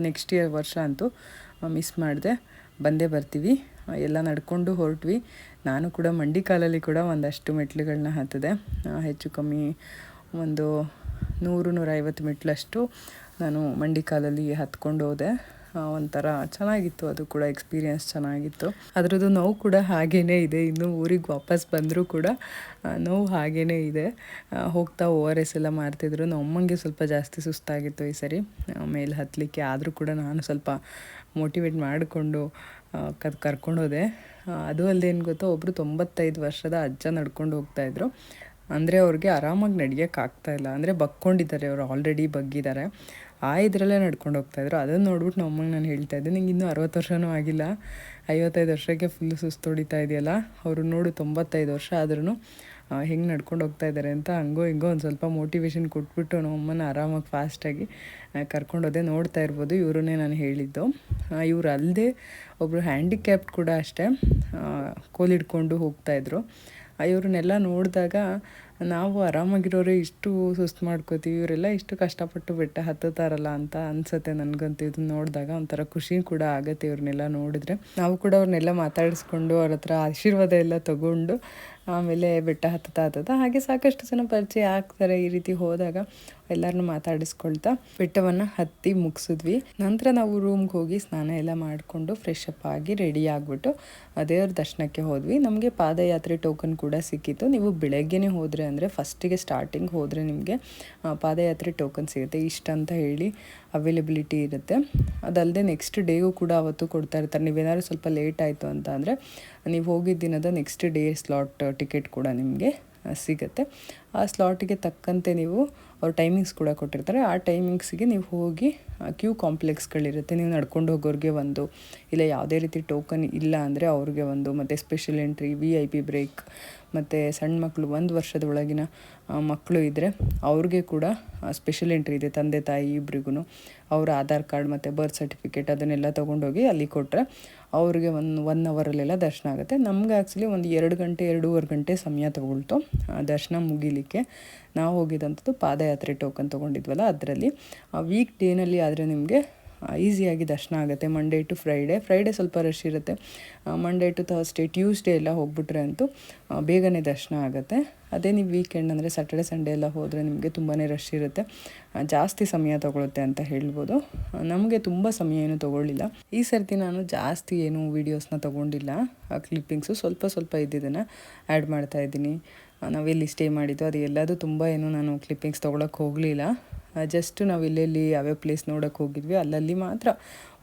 ನೆಕ್ಸ್ಟ್ ವರ್ಷ ಅಂತೂ ಮಿಸ್ ಮಾಡಿದೆ ಬಂದೇ ಬರ್ತೀವಿ. ಎಲ್ಲ ನಡ್ಕೊಂಡು ಹೊರಟ್ವಿ. ನಾನು ಕೂಡ ಮಂಡಿ ಕಾಲಲ್ಲಿ ಕೂಡ ಒಂದಷ್ಟು ಮೆಟ್ಲುಗಳನ್ನ ಹತ್ತಿದೆ. ಹೆಚ್ಚು ಕಮ್ಮಿ ಒಂದು 100-150 ಮೆಟ್ಲಷ್ಟು ನಾನು ಮಂಡಿ ಕಾಲಲ್ಲಿ ಹತ್ಕೊಂಡು ಹೋದೆ. ಒಂಥರ ಚೆನ್ನಾಗಿತ್ತು, ಅದು ಕೂಡ ಎಕ್ಸ್ಪೀರಿಯೆನ್ಸ್ ಚೆನ್ನಾಗಿತ್ತು. ಅದರದ್ದು ನೋವು ಕೂಡ ಹಾಗೇ ಇದೆ. ಇನ್ನು ಊರಿಗೆ ವಾಪಸ್ ಬಂದರೂ ಕೂಡ ನೋವು ಹಾಗೇ ಇದೆ. ಹೋಗ್ತಾ ORS ಎಲ್ಲ ಮಾಡ್ತಿದ್ರು. ನಮ್ಮಂಗೆ ಸ್ವಲ್ಪ ಜಾಸ್ತಿ ಸುಸ್ತಾಗಿತ್ತು ಈ ಸರಿ ಮೇಲೆ ಹತ್ತಲಿಕ್ಕೆ. ಆದರೂ ಕೂಡ ನಾನು ಸ್ವಲ್ಪ ಮೋಟಿವೇಟ್ ಮಾಡಿಕೊಂಡು ಕರ್ಕೊಂಡೋದೆ. ಅದು ಅಲ್ಲದೆ ಏನು ಗೊತ್ತಾ, ಒಬ್ಬರು 95 ವರ್ಷದ ಅಜ್ಜ ನಡ್ಕೊಂಡು ಹೋಗ್ತಾಯಿದ್ರು. ಅಂದರೆ ಅವ್ರಿಗೆ ಆರಾಮಾಗಿ ನಡೆಯೋಕ್ಕಾಗ್ತಾಯಿಲ್ಲ, ಅಂದರೆ ಬಗ್ಕೊಂಡಿದ್ದಾರೆ, ಅವರು ಆಲ್ರೆಡಿ ಬಗ್ಗಿದ್ದಾರೆ. ಇದರಲ್ಲೇ ನಡ್ಕೊಂಡು ಹೋಗ್ತಾಯಿದ್ರು. ಅದನ್ನು ನೋಡ್ಬಿಟ್ಟು ನಮ್ಮಂಗೆ ನಾನು ಹೇಳ್ತಾಯಿದ್ದೆ, ನಿಂಗೆ ಇನ್ನೂ 60 ವರ್ಷವೂ ಆಗಿಲ್ಲ, 55 ವರ್ಷಕ್ಕೆ ಫುಲ್ಲು ಸುಸ್ತು ಹೊಡಿತಾ ಇದೆಯಲ್ಲ. ಅವರು ನೋಡು 95 ವರ್ಷ ಆದ್ರೂ ಹೆಂಗೆ ನಡ್ಕೊಂಡು ಹೋಗ್ತಾಯಿದ್ದಾರೆ ಅಂತ ಹಂಗೋ ಹಿಂಗೋ ಒಂದು ಸ್ವಲ್ಪ ಮೋಟಿವೇಶನ್ ಕೊಟ್ಬಿಟ್ಟು ನಮ್ಮಮ್ಮನ ಆರಾಮಾಗಿ ಫಾಸ್ಟಾಗಿ ಕರ್ಕೊಂಡೋದೆ. ನೋಡ್ತಾ ಇರ್ಬೋದು, ಇವರನ್ನೇ ನಾನು ಹೇಳಿದ್ದು. ಇವರು ಅಲ್ಲದೆ ಒಬ್ಬರು ಹ್ಯಾಂಡಿಕ್ಯಾಪ್ಡ್ ಕೂಡ ಅಷ್ಟೇ, ಕೋಲಿಡ್ಕೊಂಡು ಹೋಗ್ತಾಯಿದ್ರು. ಇವ್ರನ್ನೆಲ್ಲ ನೋಡಿದಾಗ ನಾವು ಆರಾಮಾಗಿರೋರೆ ಇಷ್ಟು ಸುಸ್ತು ಮಾಡ್ಕೋತೀವಿ, ಇವರೆಲ್ಲ ಇಷ್ಟು ಕಷ್ಟಪಟ್ಟು ಬೆಟ್ಟ ಹತ್ತುತ್ತಾರಲ್ಲ ಅಂತ ಅನಿಸುತ್ತೆ ನನಗಂತೂ. ಇದನ್ನ ನೋಡಿದಾಗ ಒಂಥರ ಖುಷಿ ಕೂಡ ಆಗುತ್ತೆ ಇವ್ರನ್ನೆಲ್ಲ ನೋಡಿದ್ರೆ. ನಾವು ಕೂಡ ಅವ್ರನ್ನೆಲ್ಲ ಮಾತಾಡಿಸ್ಕೊಂಡು ಅವ್ರ ಹತ್ರ ಆಶೀರ್ವಾದ ಎಲ್ಲ ತಗೊಂಡು ಆಮೇಲೆ ಬೆಟ್ಟ ಹತ್ತುತ್ತಾ ಹಾಗೆ ಸಾಕಷ್ಟು ಜನ ಪರಿಚಯ ಆಗ್ತಾರೆ ಈ ರೀತಿ ಹೋದಾಗ. ಎಲ್ಲರನ್ನೂ ಮಾತಾಡಿಸ್ಕೊಳ್ತಾ ಬೆಟ್ಟವನ್ನು ಹತ್ತಿ ಮುಗಿಸಿದ್ವಿ. ನಂತರ ನಾವು ರೂಮ್ಗೆ ಹೋಗಿ ಸ್ನಾನ ಎಲ್ಲ ಮಾಡಿಕೊಂಡು ಫ್ರೆಶ್ ಅಪ್ ಆಗಿ ರೆಡಿ ಆಗಿಬಿಟ್ಟು ದೇವ್ರ ದರ್ಶನಕ್ಕೆ ಹೋದ್ವಿ. ನಮಗೆ ಪಾದಯಾತ್ರೆ ಟೋಕನ್ ಕೂಡ ಸಿಕ್ಕಿತ್ತು. ನೀವು ಬೆಳಗ್ಗೆನೇ ಹೋದರೆ ಅಂದರೆ ಫಸ್ಟಿಗೆ ಸ್ಟಾರ್ಟಿಂಗ್ ಹೋದರೆ ನಿಮಗೆ ಪಾದಯಾತ್ರೆ ಟೋಕನ್ ಸಿಗುತ್ತೆ, ಇಷ್ಟಂತ ಹೇಳಿ ಅವೈಲಬಿಲಿಟಿ ಇರುತ್ತೆ. ಅದಲ್ಲದೆ ನೆಕ್ಸ್ಟ್ ಡೇಗೂ ಕೂಡ ಅವತ್ತು ಕೊಡ್ತಾ ಇರ್ತಾರೆ. ನೀವೇನಾದ್ರು ಸ್ವಲ್ಪ ಲೇಟ್ ಆಯಿತು ಅಂತ ಅಂದರೆ ನೀವು ಹೋಗಿದ್ದ ದಿನದ ನೆಕ್ಸ್ಟ್ ಡೇ ಸ್ಲಾಟ್ ಟಿಕೆಟ್ ಕೂಡ ನಿಮಗೆ ಸಿಗುತ್ತೆ. ಆ ಸ್ಲಾಟಿಗೆ ತಕ್ಕಂತೆ ನೀವು ಅವ್ರ ಟೈಮಿಂಗ್ಸ್ ಕೂಡ ಕೊಟ್ಟಿರ್ತಾರೆ. ಆ ಟೈಮಿಂಗ್ಸಿಗೆ ನೀವು ಹೋಗಿ ಕ್ಯೂ ಕಾಂಪ್ಲೆಕ್ಸ್ಗಳಿರುತ್ತೆ. ನೀವು ನಡ್ಕೊಂಡು ಹೋಗೋರಿಗೆ ಒಂದು, ಇಲ್ಲ ಯಾವುದೇ ರೀತಿ ಟೋಕನ್ ಇಲ್ಲ ಅಂದರೆ ಅವ್ರಿಗೆ ಒಂದು, ಮತ್ತು ಸ್ಪೆಷಲ್ ಎಂಟ್ರಿ, VIP ಬ್ರೇಕ್, ಮತ್ತು ಸಣ್ಣ ಮಕ್ಕಳು 1 ವರ್ಷದ ಒಳಗಿನ ಮಕ್ಕಳು ಇದ್ದರೆ ಅವ್ರಿಗೆ ಕೂಡ ಸ್ಪೆಷಲ್ ಎಂಟ್ರಿ ಇದೆ. ತಂದೆ ತಾಯಿ ಇಬ್ರಿಗೂ ಅವರ ಆಧಾರ್ ಕಾರ್ಡ್ ಮತ್ತು ಬರ್ತ್ ಸರ್ಟಿಫಿಕೇಟ್ ಅದನ್ನೆಲ್ಲ ತೊಗೊಂಡೋಗಿ ಅಲ್ಲಿ ಕೊಟ್ಟರೆ ಅವ್ರಿಗೆ 1 ಅವರಲ್ಲೆಲ್ಲ ದರ್ಶನ ಆಗುತ್ತೆ. ನಮ್ಗೆ ಆ್ಯಕ್ಚುಲಿ ಒಂದು 2 ಗಂಟೆ 2.5 ಗಂಟೆ ಸಮಯ ತೊಗೊಳ್ತು ದರ್ಶನ ಮುಗಿಲಿಕ್ಕೆ. ನಾವು ಹೋಗಿದ್ದಂಥದ್ದು ಪಾದಯಾತ್ರೆ ಟೋಕನ್ ತೊಗೊಂಡಿದ್ವಲ್ಲ ಅದರಲ್ಲಿ. ವೀಕ್ ಡೇನಲ್ಲಿ ಆದರೆ ನಿಮಗೆ ಈಸಿಯಾಗಿ ದರ್ಶನ ಆಗುತ್ತೆ. ಮಂಡೇ ಟು ಫ್ರೈಡೇ ಸ್ವಲ್ಪ ರಶ್ ಇರುತ್ತೆ. ಮಂಡೇ ಟು ಥರ್ಸ್ಡೇ, ಟ್ಯೂಸ್ಡೇ ಎಲ್ಲ ಹೋಗ್ಬಿಟ್ರೆ ಅಂತೂ ಬೇಗನೆ ದರ್ಶನ ಆಗುತ್ತೆ. ಅದೇ ನೀವು ವೀಕೆಂಡ್ ಅಂದರೆ ಸ್ಯಾಟರ್ಡೆ ಸಂಡೇ ಎಲ್ಲ ಹೋದರೆ ನಿಮಗೆ ತುಂಬಾ ರಶ್ ಇರುತ್ತೆ, ಜಾಸ್ತಿ ಸಮಯ ತೊಗೊಳುತ್ತೆ ಅಂತ ಹೇಳ್ಬೋದು. ನಮಗೆ ತುಂಬ ಸಮಯ ಏನೂ ತೊಗೊಳ್ಳಿಲ್ಲ ಈ ಸರ್ತಿ. ನಾನು ಜಾಸ್ತಿ ಏನು ವೀಡಿಯೋಸ್ನ ತೊಗೊಂಡಿಲ್ಲ, ಕ್ಲಿಪ್ಪಿಂಗ್ಸು ಸ್ವಲ್ಪ ಇದ್ದಿದ್ದನ್ನು ಆ್ಯಡ್ ಮಾಡ್ತಾಯಿದ್ದೀನಿ. ನಾವೆಲ್ಲಿ ಸ್ಟೇ ಮಾಡಿದ್ದು ಅದು ಎಲ್ಲದೂ ತುಂಬ ಏನು ನಾನು ಕ್ಲಿಪ್ಪಿಂಗ್ಸ್ ತೊಗೊಳಕ್ಕೆ ಹೋಗಲಿಲ್ಲ. ಜಸ್ಟ್ ನಾವು ಎಲ್ಲೆಲ್ಲಿ ಯಾವ್ಯಾವ ಪ್ಲೇಸ್ ನೋಡೋಕ್ಕೆ ಹೋಗಿದ್ವಿ ಅಲ್ಲಲ್ಲಿ ಮಾತ್ರ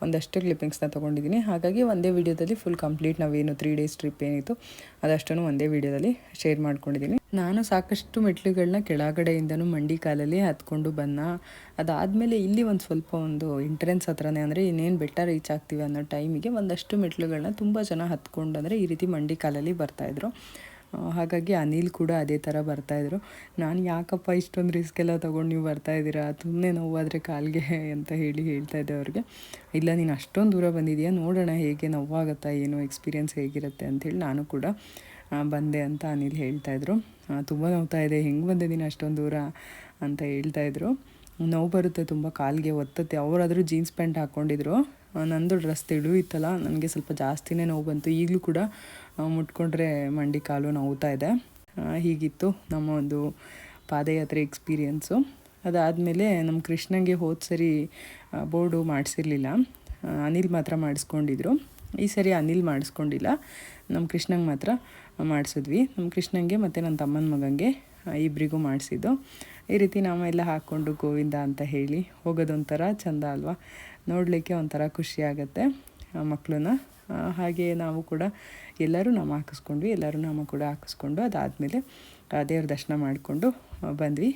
ಒಂದಷ್ಟು ಕ್ಲಿಪ್ಪಿಂಗ್ಸ್ನ ತೊಗೊಂಡಿದ್ದೀನಿ. ಹಾಗಾಗಿ ಒಂದೇ ವೀಡಿಯೋದಲ್ಲಿ ಫುಲ್ ಕಂಪ್ಲೀಟ್ ನಾವೇನು 3 ಡೇಸ್ ಟ್ರಿಪ್ ಏನಿತ್ತು ಅದಷ್ಟನ್ನು ಒಂದೇ ವೀಡಿಯೋದಲ್ಲಿ ಶೇರ್ ಮಾಡ್ಕೊಂಡಿದ್ದೀನಿ. ನಾನು ಸಾಕಷ್ಟು ಮೆಟ್ಲುಗಳನ್ನ ಕೆಳಗಡೆಯಿಂದನೂ ಮಂಡಿ ಕಾಲಲ್ಲಿ ಹತ್ಕೊಂಡು ಅದಾದಮೇಲೆ ಇಲ್ಲಿ ಒಂದು ಎಂಟ್ರೆನ್ಸ್ ಹತ್ರನೇ, ಅಂದರೆ ಇನ್ನೇನು ಬೆಟ್ಟ ರೀಚ್ ಆಗ್ತೀವಿ ಅನ್ನೋ ಟೈಮಿಗೆ ಒಂದಷ್ಟು ಮೆಟ್ಲುಗಳನ್ನ ತುಂಬ ಜನ ಹತ್ಕೊಂಡು ಅಂದರೆ ಈ ರೀತಿ ಮಂಡಿ ಕಾಲಲ್ಲಿ ಬರ್ತಾಯಿದ್ರು. ಹಾಗಾಗಿ ಅನಿಲ್ ಕೂಡ ಅದೇ ಥರ ಬರ್ತಾಯಿದ್ರು. ನಾನು ಯಾಕಪ್ಪ ಇಷ್ಟೊಂದು ರಿಸ್ಕ್ ಎಲ್ಲ ತೊಗೊಂಡು ನೀವು ಬರ್ತಾಯಿದ್ದೀರಾ, ಸುಮ್ಮನೆ ನೋವಾದರೆ ಕಾಲಿಗೆ ಅಂತ ಹೇಳ್ತಾಯಿದ್ದೆ ಅವ್ರಿಗೆ. ಇಲ್ಲ, ನೀನು ಅಷ್ಟೊಂದು ದೂರ ಬಂದಿದೆಯಾ, ನೋಡೋಣ ಹೇಗೆ ನೋವಾಗುತ್ತಾ ಏನು ಎಕ್ಸ್ಪೀರಿಯೆನ್ಸ್ ಹೇಗಿರುತ್ತೆ ಅಂಥೇಳಿ ನಾನು ಕೂಡ ಬಂದೆ ಅಂತ ಅನಿಲ್ ಹೇಳ್ತಾಯಿದ್ರು. ತುಂಬ ನೋವ್ತಾ ಇದೆ, ಹೆಂಗೆ ಬಂದಿದ್ದೀನಿ ಅಷ್ಟೊಂದು ದೂರ ಅಂತ ಹೇಳ್ತಾಯಿದ್ರು. ನೋವು ಬರುತ್ತೆ ತುಂಬ, ಕಾಲಿಗೆ ಒತ್ತತ್ತೆ. ಅವರಾದರೂ ಜೀನ್ಸ್ ಪ್ಯಾಂಟ್ ಹಾಕ್ಕೊಂಡಿದ್ರು, ನಂದು ಡ್ರೆಸ್ ತೆಳು ಇತ್ತಲ್ಲ, ನನಗೆ ಸ್ವಲ್ಪ ಜಾಸ್ತಿನೇ ನೋವು ಬಂತು. ಈಗಲೂ ಕೂಡ ಮುಟ್ಕೊಂಡ್ರೆ ಮಂಡಿ ಕಾಲು ನೋವ್ತಾ ಇದೆ. ಹೀಗಿತ್ತು ನಮ್ಮ ಒಂದು ಪಾದಯಾತ್ರೆ ಎಕ್ಸ್ಪೀರಿಯೆನ್ಸು. ಅದಾದಮೇಲೆ ನಮ್ಮ ಕೃಷ್ಣಂಗೆ ಹೋದ ಸರಿ ಬೋರ್ಡು ಮಾಡಿಸಿರ್ಲಿಲ್ಲ, ಅನಿಲ್ ಮಾತ್ರ ಮಾಡಿಸ್ಕೊಂಡಿದ್ರು. ಈ ಸರಿ ಅನಿಲ್ ಮಾಡಿಸ್ಕೊಂಡಿಲ್ಲ, ನಮ್ಮ ಕೃಷ್ಣಂಗೆ ಮಾತ್ರ ಮಾಡಿಸಿದ್ವಿ. ನಮ್ಮ ಕೃಷ್ಣಂಗೆ ಮತ್ತು ನನ್ನ ತಮ್ಮನ ಮಗಂಗೆ ಇಬ್ಬರಿಗೂ ಮಾಡಿಸಿದ್ದು. ಈ ರೀತಿ ನಾವೆಲ್ಲ ಹಾಕ್ಕೊಂಡು ಗೋವಿಂದ ಅಂತ ಹೇಳಿ ಹೋಗೋದೊಂಥರ ಚೆಂದ ಅಲ್ವಾ, ನೋಡಲಿಕ್ಕೆ ಒಂಥರ ಖುಷಿ ಆಗುತ್ತೆ ಮಕ್ಕಳನ್ನ. ಹಾಗೆ ನಾವು ಕೂಡ ಎಲ್ಲರೂ ನಾಮ ಹಾಕಿಸ್ಕೊಂಡ್ವಿ, ಎಲ್ಲರೂ ನಾಮ ಕೂಡ ಹಾಕಿಸ್ಕೊಂಡು ಅದಾದಮೇಲೆ ದೇವ್ರ ದರ್ಶನ ಮಾಡಿಕೊಂಡು ಬಂದ್ವಿ.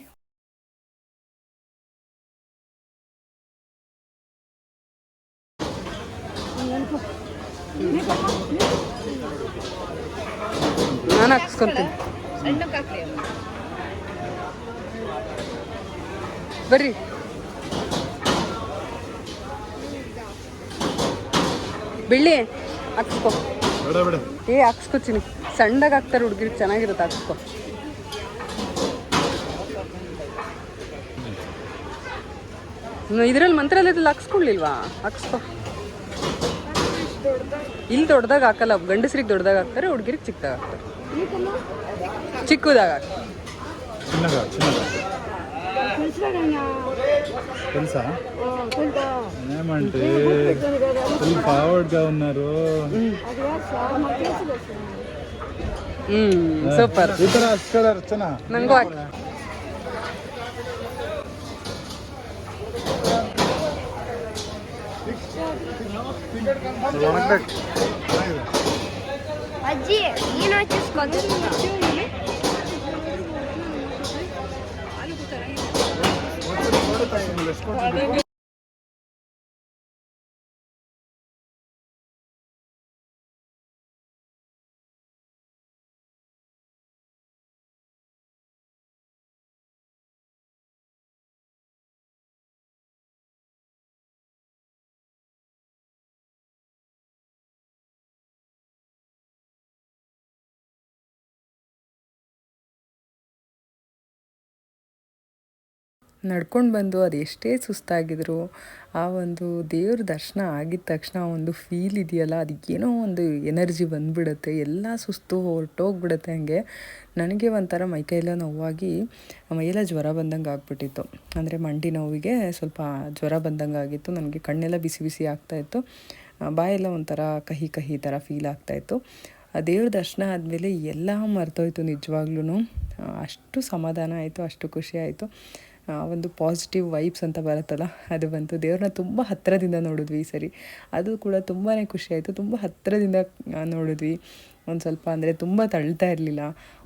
ನಾನು ಹಾಕಿಸ್ಕೊತೀನಿ, ಬರ್ರಿ. ಬೆಳ್ಳಿ ಹಾಕ್ಸ್ಕೊ, ಹಾಕ್ಸ್ಕೊತೀನಿ, ಸಣ್ಣದಾಗಿ ಹಾಕ್ತಾರೆ ಹುಡುಗಿರಿಗೆ, ಚೆನ್ನಾಗಿರುತ್ತೆ, ಹಾಕ್ಸ್ಕೊ. ಇದರಲ್ಲಿ ಮಂತ್ರಾಲಯದಲ್ಲಿ ಹಾಕ್ಸ್ಕೊಳ್ಳಿಲ್ವಾ, ಹಾಕ್ಸ್ಕೊ. ಇಲ್ಲಿ ದೊಡ್ಡದಾಗ ಹಾಕಲ್ಲ, ಗಂಡಸ್ರಿಗೆ ದೊಡ್ಡದಾಗ ಹಾಕ್ತಾರೆ, ಹುಡುಗಿರಿಗೆ ಚಿಕ್ಕದಾಗ ಹಾಕ್ತಾರೆ. ಚಿಕ್ಕದಾಗ తెలుసా ఏమంటే ఫుల్ ఫార్వర్డ్గా ఉన్నారు. సూపర్. ಈ ಥರ ಹಚ್ತಾರೆ ಅರ್ಚನಾ, ನಂಗೂ ಹಾಕಿ. ಅಜ್ಜಿ ನೀನು ಹಚ್ಚಿಸ್ಕೊಂಡು ನಡ್ಕೊಂಡು ಬಂದು ಅದು ಎಷ್ಟೇ ಸುಸ್ತಾಗಿದ್ರು ಆ ಒಂದು ದೇವ್ರ ದರ್ಶನ ಆಗಿದ ತಕ್ಷಣ ಆ ಒಂದು ಫೀಲ್ ಇದೆಯಲ್ಲ, ಅದಕ್ಕೇನೋ ಒಂದು ಎನರ್ಜಿ ಬಂದುಬಿಡುತ್ತೆ, ಎಲ್ಲ ಸುಸ್ತು ಹೊರಟೋಗ್ಬಿಡುತ್ತೆ. ಹಂಗೆ ನನಗೆ ಒಂಥರ ಮೈಕೈಯೆಲ್ಲ ನೋವಾಗಿ ಮೈಯೆಲ್ಲ ಜ್ವರ ಬಂದಂಗೆ ಆಗ್ಬಿಟ್ಟಿತ್ತು. ಅಂದರೆ ಮಂಡಿ ನೋವಿಗೆ ಸ್ವಲ್ಪ ಜ್ವರ ಬಂದಂಗೆ ಆಗಿತ್ತು. ನನಗೆ ಕಣ್ಣೆಲ್ಲ ಬಿಸಿ ಬಿಸಿ ಆಗ್ತಾಯಿತ್ತು, ಬಾಯೆಲ್ಲ ಒಂಥರ ಕಹಿ ಕಹಿ ಥರ ಫೀಲ್ ಆಗ್ತಾಯಿತ್ತು. ದೇವ್ರ ದರ್ಶನ ಆದಮೇಲೆ ಎಲ್ಲ ಮರ್ತೋಯ್ತು ನಿಜವಾಗ್ಲೂ. ಅಷ್ಟು ಸಮಾಧಾನ ಆಯಿತು, ಅಷ್ಟು ಖುಷಿ ಆಯಿತು. ಒಂದು ಪಾಸಿಟಿವ್ ವೈಬ್ಸ್ ಅಂತ ಬರುತ್ತಲ್ಲ, ಅದು ಬಂತು. ದೇವ್ರನ್ನ ತುಂಬ ಹತ್ತಿರದಿಂದ ನೋಡಿದ್ವಿ ಈ ಸರಿ, ಅದು ಕೂಡ ತುಂಬಾ ಖುಷಿ ಆಯಿತು. ತುಂಬ ಹತ್ತಿರದಿಂದ ನೋಡಿದ್ವಿ. ಒಂದು ಸ್ವಲ್ಪ ಅಂದರೆ ತುಂಬ ತಳ್ತಾ ಇರಲಿಲ್ಲ,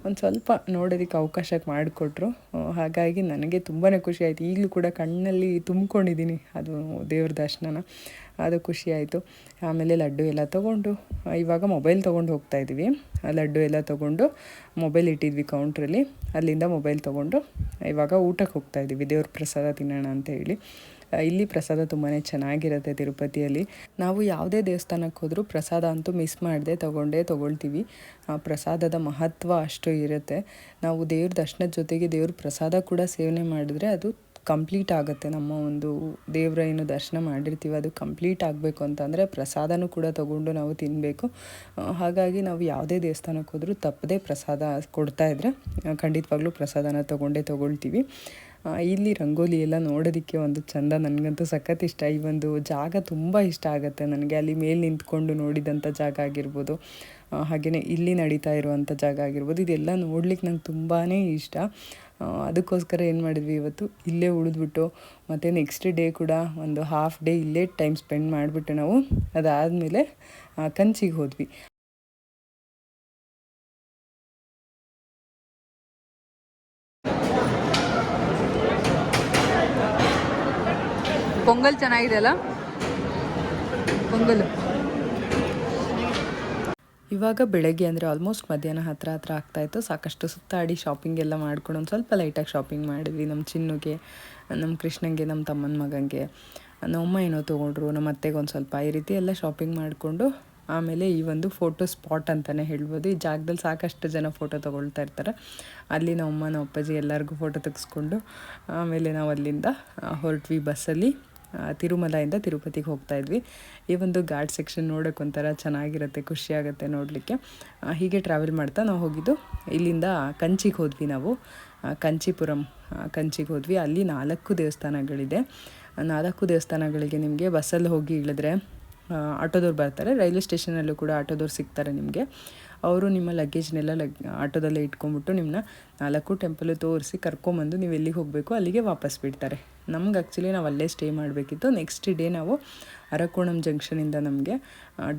ಒಂದು ಸ್ವಲ್ಪ ನೋಡೋದಕ್ಕೆ ಅವಕಾಶಕ್ಕೆ ಮಾಡಿಕೊಟ್ರು. ಹಾಗಾಗಿ ನನಗೆ ತುಂಬಾ ಖುಷಿ ಆಯಿತು. ಈಗಲೂ ಕೂಡ ಕಣ್ಣಲ್ಲಿ ತುಂಬ್ಕೊಂಡಿದ್ದೀನಿ ಅದು ದೇವ್ರ ದರ್ಶನನ, ಅದು ಖುಷಿ ಆಯಿತು. ಆಮೇಲೆ ಲಡ್ಡು ಎಲ್ಲ ತೊಗೊಂಡು ಇವಾಗ ಮೊಬೈಲ್ ತೊಗೊಂಡು ಹೋಗ್ತಾಯಿದ್ವಿ. ಲಡ್ಡು ಎಲ್ಲ ತೊಗೊಂಡು ಮೊಬೈಲ್ ಇಟ್ಟಿದ್ವಿ ಕೌಂಟ್ರಲ್ಲಿ, ಅಲ್ಲಿಂದ ಮೊಬೈಲ್ ತೊಗೊಂಡು ಇವಾಗ ಊಟಕ್ಕೆ ಹೋಗ್ತಾಯಿದ್ವಿ, ದೇವ್ರ ಪ್ರಸಾದ ತಿನ್ನೋಣ ಅಂತ ಹೇಳಿ. ಇಲ್ಲಿ ಪ್ರಸಾದ ತುಂಬಾ ಚೆನ್ನಾಗಿರುತ್ತೆ ತಿರುಪತಿಯಲ್ಲಿ. ನಾವು ಯಾವುದೇ ದೇವಸ್ಥಾನಕ್ಕೆ ಹೋದರೂ ಪ್ರಸಾದ ಅಂತೂ ಮಿಸ್ ಮಾಡದೆ ತೊಗೊಳ್ತೀವಿ. ಪ್ರಸಾದದ ಮಹತ್ವ ಅಷ್ಟು ಇರುತ್ತೆ. ನಾವು ದೇವ್ರ ದರ್ಶನದ ಜೊತೆಗೆ ದೇವ್ರ ಪ್ರಸಾದ ಕೂಡ ಸೇವನೆ ಮಾಡಿದ್ರೆ ಅದು ಕಂಪ್ಲೀಟ್ ಆಗುತ್ತೆ. ನಮ್ಮ ಒಂದು ದೇವರ ಏನು ದರ್ಶನ ಮಾಡಿರ್ತೀವಿ ಅದು ಕಂಪ್ಲೀಟ್ ಆಗಬೇಕು ಅಂತಂದರೆ ಪ್ರಸಾದನೂ ಕೂಡ ತೊಗೊಂಡು ನಾವು ತಿನ್ನಬೇಕು. ಹಾಗಾಗಿ ನಾವು ಯಾವುದೇ ದೇವಸ್ಥಾನಕ್ಕೆ ಹೋದರೂ ತಪ್ಪದೇ ಪ್ರಸಾದ ಕೊಡ್ತಾಯಿದ್ರೆ ಖಂಡಿತವಾಗ್ಲೂ ಪ್ರಸಾದನ ತೊಗೊಳ್ತೀವಿ. ಇಲ್ಲಿ ರಂಗೋಲಿ ಎಲ್ಲ ನೋಡೋದಕ್ಕೆ ಒಂದು ಚಂದ, ನನಗಂತೂ ಸಖತ್ ಇಷ್ಟ. ಈ ಒಂದು ಜಾಗ ತುಂಬ ಇಷ್ಟ ಆಗುತ್ತೆ ನನಗೆ. ಅಲ್ಲಿ ಮೇಲೆ ನಿಂತ್ಕೊಂಡು ನೋಡಿದಂಥ ಜಾಗ ಆಗಿರ್ಬೋದು, ಹಾಗೆಯೇ ಇಲ್ಲಿ ನಡೀತಾ ಇರುವಂಥ ಜಾಗ ಆಗಿರ್ಬೋದು, ಇದೆಲ್ಲ ನೋಡ್ಲಿಕ್ಕೆ ನಂಗೆ ತುಂಬಾ ಇಷ್ಟ. ಅದಕ್ಕೋಸ್ಕರ ಏನು ಮಾಡಿದ್ವಿ, ಇವತ್ತು ಇಲ್ಲೇ ಉಳಿದ್ಬಿಟ್ಟು ಮತ್ತು ನೆಕ್ಸ್ಟ್ ಡೇ ಕೂಡ ಒಂದು ಹಾಫ್ ಡೇ ಇಲ್ಲೇ ಟೈಮ್ ಸ್ಪೆಂಡ್ ಮಾಡಿಬಿಟ್ಟು ನಾವು ಅದಾದಮೇಲೆ ಕಂಚಿಗೆ ಹೋದ್ವಿ. ಪೊಂಗಲ್ ಚೆನ್ನಾಗಿದೆ ಅಲ್ಲ, ಪೊಂಗಲ್. ಇವಾಗ ಬೆಳಗ್ಗೆ ಅಂದರೆ ಆಲ್ಮೋಸ್ಟ್ ಮಧ್ಯಾಹ್ನ ಹತ್ರ ಆಗ್ತಾಯಿತ್ತು. ಸಾಕಷ್ಟು ಸುತ್ತಾಡಿ ಶಾಪಿಂಗ್ ಎಲ್ಲ ಮಾಡ್ಕೊಂಡು ಒಂದು ಸ್ವಲ್ಪ ಲೈಟಾಗಿ ಶಾಪಿಂಗ್ ಮಾಡಿದ್ವಿ. ನಮ್ಮ ಚಿನ್ನುಗೆ, ನಮ್ಮ ಕೃಷ್ಣಂಗೆ, ನಮ್ಮ ತಮ್ಮನ ಮಗನಿಗೆ, ನಮ್ಮಮ್ಮ ಏನೋ ತೊಗೊಂಡ್ರು, ನಮ್ಮ ಅತ್ತೆಗೆ ಒಂದು ಸ್ವಲ್ಪ, ಈ ರೀತಿ ಎಲ್ಲ ಶಾಪಿಂಗ್ ಮಾಡಿಕೊಂಡು ಆಮೇಲೆ ಈ ಒಂದು ಫೋಟೋ ಸ್ಪಾಟ್ ಅಂತಲೇ ಹೇಳ್ಬೋದು. ಈ ಜಾಗದಲ್ಲಿ ಸಾಕಷ್ಟು ಜನ ಫೋಟೋ ತೊಗೊಳ್ತಾ ಇರ್ತಾರೆ. ಅಲ್ಲಿ ನಮ್ಮಮ್ಮ, ನಮ್ಮ ಅಪ್ಪಾಜಿ ಎಲ್ಲರಿಗೂ ಫೋಟೋ ತೆಗೆಸ್ಕೊಂಡು ಆಮೇಲೆ ನಾವು ಅಲ್ಲಿಂದ ಹೊರಟ್ವಿ ಬಸ್ಸಲ್ಲಿ. ತಿರುಮಲೆಯಿಂದ ತಿರುಪತಿಗೆ ಹೋಗ್ತಾಯಿದ್ವಿ. ಈ ಒಂದು ಘಾಟ್ ಸೆಕ್ಷನ್ ನೋಡೋಕೆ ಒಂಥರ ಚೆನ್ನಾಗಿರುತ್ತೆ, ಖುಷಿಯಾಗುತ್ತೆ ನೋಡಲಿಕ್ಕೆ. ಹೀಗೆ ಟ್ರಾವೆಲ್ ಮಾಡ್ತಾ ನಾವು ಹೋಗಿದ್ದು ಇಲ್ಲಿಂದ ಕಂಚಿಗೆ ಹೋದ್ವಿ. ನಾವು ಕಂಚಿಗೆ ಹೋದ್ವಿ. ಅಲ್ಲಿ 4 ದೇವಸ್ಥಾನಗಳಿದೆ. 4 ದೇವಸ್ಥಾನಗಳಿಗೆ ನಿಮಗೆ ಬಸ್ಸಲ್ಲಿ ಹೋಗಿ ಇಳಿದ್ರೆ ಆಟೋದವ್ರು ಬರ್ತಾರೆ. ರೈಲ್ವೆ ಸ್ಟೇಷನಲ್ಲೂ ಕೂಡ ಆಟೋದವ್ರು ಸಿಗ್ತಾರೆ ನಿಮಗೆ. ಅವರು ನಿಮ್ಮ ಲಗೇಜ್ನೆಲ್ಲ ಆಟೋದಲ್ಲೇ ಇಟ್ಕೊಂಡ್ಬಿಟ್ಟು ನಿಮ್ಮನ್ನ 4 ಟೆಂಪಲು ತೋರಿಸಿ ಕರ್ಕೊಂಬಂದು ನೀವು ಎಲ್ಲಿಗೆ ಹೋಗಬೇಕು ಅಲ್ಲಿಗೆ ವಾಪಸ್ ಬಿಡ್ತಾರೆ. ನಮ್ಗೆ ಆ್ಯಕ್ಚುಲಿ ನಾವು ಅಲ್ಲೇ ಸ್ಟೇ ಮಾಡಬೇಕಿತ್ತು. ನೆಕ್ಸ್ಟ್ ಡೇ ನಾವು ಅರಕೋಣಂ ಜಂಕ್ಷನಿಂದ ನಮಗೆ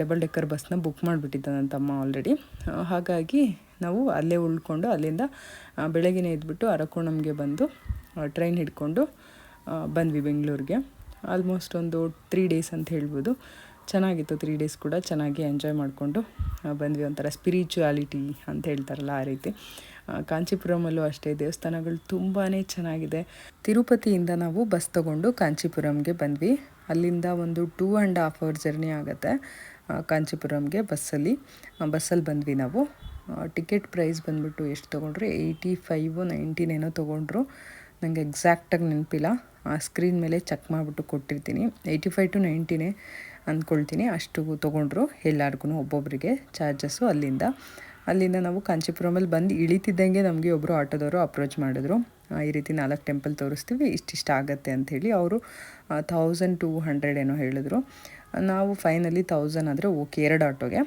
ಡಬಲ್ ಡೆಕ್ಕರ್ ಬಸ್ನ ಬುಕ್ ಮಾಡಿಬಿಟ್ಟಿದ್ದ ನನ್ನ ತಮ್ಮ ಆಲ್ರೆಡಿ. ಹಾಗಾಗಿ ನಾವು ಅಲ್ಲೇ ಉಳ್ಕೊಂಡು ಅಲ್ಲಿಂದ ಬೆಳಗ್ಗೆನೇ ಎದ್ಬಿಟ್ಟು ಅರಕೋಣಂಗೆ ಬಂದು ಟ್ರೈನ್ ಹಿಡ್ಕೊಂಡು ಬಂದ್ವಿ ಬೆಂಗಳೂರಿಗೆ. ಆಲ್ಮೋಸ್ಟ್ ಒಂದು 3 ಡೇಸ್ ಅಂತ ಹೇಳ್ಬೋದು. ಚೆನ್ನಾಗಿತ್ತು. 3 ಡೇಸ್ ಕೂಡ ಚೆನ್ನಾಗಿ ಎಂಜಾಯ್ ಮಾಡಿಕೊಂಡು ಬಂದ್ವಿ. ಒಂಥರ ಸ್ಪಿರಿಚುಯಾಲಿಟಿ ಅಂತ ಹೇಳ್ತಾರಲ್ಲ ಆ ರೀತಿ. ಕಾಂಚೀಪುರಮಲ್ಲೂ ಅಷ್ಟೇ ದೇವಸ್ಥಾನಗಳು ತುಂಬಾ ಚೆನ್ನಾಗಿದೆ. ತಿರುಪತಿಯಿಂದ ನಾವು ಬಸ್ ತೊಗೊಂಡು ಕಾಂಚೀಪುರಂಗೆ ಬಂದ್ವಿ. ಅಲ್ಲಿಂದ ಒಂದು 2.5 ಅವರ್ ಜರ್ನಿ ಆಗುತ್ತೆ ಕಾಂಚೀಪುರಂಗೆ ಬಸ್ಸಲ್ಲಿ ಬಂದ್ವಿ ನಾವು. ಟಿಕೆಟ್ ಪ್ರೈಸ್ ಬಂದುಬಿಟ್ಟು ಎಷ್ಟು ತೊಗೊಂಡ್ರು, 85-90 ಏನೋ ತೊಗೊಂಡ್ರು. ನನಗೆ ಎಕ್ಸಾಕ್ಟಾಗಿ ನೆನಪಿಲ್ಲ, ಸ್ಕ್ರೀನ್ ಮೇಲೆ ಚೆಕ್ ಮಾಡಿಬಿಟ್ಟು ಕೊಟ್ಟಿರ್ತೀನಿ. 85 to 90 ಅಂದ್ಕೊಳ್ತೀನಿ. ಅಷ್ಟು ತೊಗೊಂಡ್ರು ಎಲ್ಲರಿಗೂ ಒಬ್ಬೊಬ್ಬರಿಗೆ ಚಾರ್ಜಸ್ಸು. ಅಲ್ಲಿಂದ ನಾವು ಕಾಂಚೀಪುರಮಲ್ಲಿ ಬಂದು ಇಳಿತಿದ್ದಂಗೆ ನಮಗೆ ಒಬ್ಬರು ಆಟೋದವರು ಅಪ್ರೋಚ್ ಮಾಡಿದ್ರು. ಈ ರೀತಿ 4 ಟೆಂಪಲ್ ತೋರಿಸ್ತೀವಿ, ಇಷ್ಟಿಷ್ಟ ಆಗುತ್ತೆ ಅಂಥೇಳಿ. ಅವರು 1200 ಏನೋ ಹೇಳಿದ್ರು. ನಾವು ಫೈನಲಿ 1000 ಆದರೆ ಓಕೆ, 2 ಆಟೋಗೆ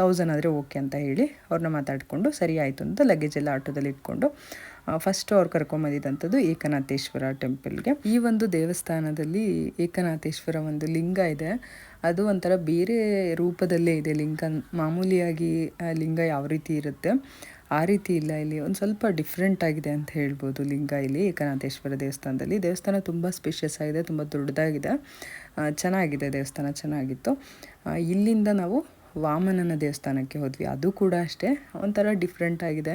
1000 ಆದರೆ ಓಕೆ ಅಂತ ಹೇಳಿ ಅವ್ರನ್ನ ಮಾತಾಡಿಕೊಂಡು ಸರಿ ಆಯಿತು ಅಂತ ಲಗೇಜ್ ಎಲ್ಲ ಆಟೋದಲ್ಲಿ ಇಟ್ಕೊಂಡು ಫಸ್ಟು ಅವ್ರು ಕರ್ಕೊಂಬಂದಿದ್ದಂಥದ್ದು ಏಕನಾಥೇಶ್ವರ ಟೆಂಪಲ್ಗೆ. ಈ ಒಂದು ದೇವಸ್ಥಾನದಲ್ಲಿ ಏಕನಾಥೇಶ್ವರ ಒಂದು ಲಿಂಗ ಇದೆ. ಅದು ಒಂಥರ ಬೇರೆ ರೂಪದಲ್ಲೇ ಇದೆ ಲಿಂಗ. ಮಾಮೂಲಿಯಾಗಿ ಲಿಂಗ ಯಾವ ರೀತಿ ಇರುತ್ತೆ ಆ ರೀತಿ ಇಲ್ಲ, ಇಲ್ಲಿ ಒಂದು ಸ್ವಲ್ಪ ಡಿಫ್ರೆಂಟ್ ಆಗಿದೆ ಅಂತ ಹೇಳ್ಬೋದು ಲಿಂಗ ಇಲ್ಲಿ ಏಕನಾಥೇಶ್ವರ ದೇವಸ್ಥಾನದಲ್ಲಿ. ದೇವಸ್ಥಾನ ತುಂಬ ಸ್ಪೇಷಿಯಸ್ ಆಗಿದೆ, ತುಂಬ ದೊಡ್ಡದಾಗಿದೆ, ಚೆನ್ನಾಗಿದೆ ದೇವಸ್ಥಾನ, ಚೆನ್ನಾಗಿತ್ತು. ಇಲ್ಲಿಂದ ನಾವು ವಾಮನನ ದೇವಸ್ಥಾನಕ್ಕೆ ಹೋದ್ವಿ. ಅದು ಕೂಡ ಅಷ್ಟೇ ಒಂಥರ ಡಿಫ್ರೆಂಟ್ ಆಗಿದೆ.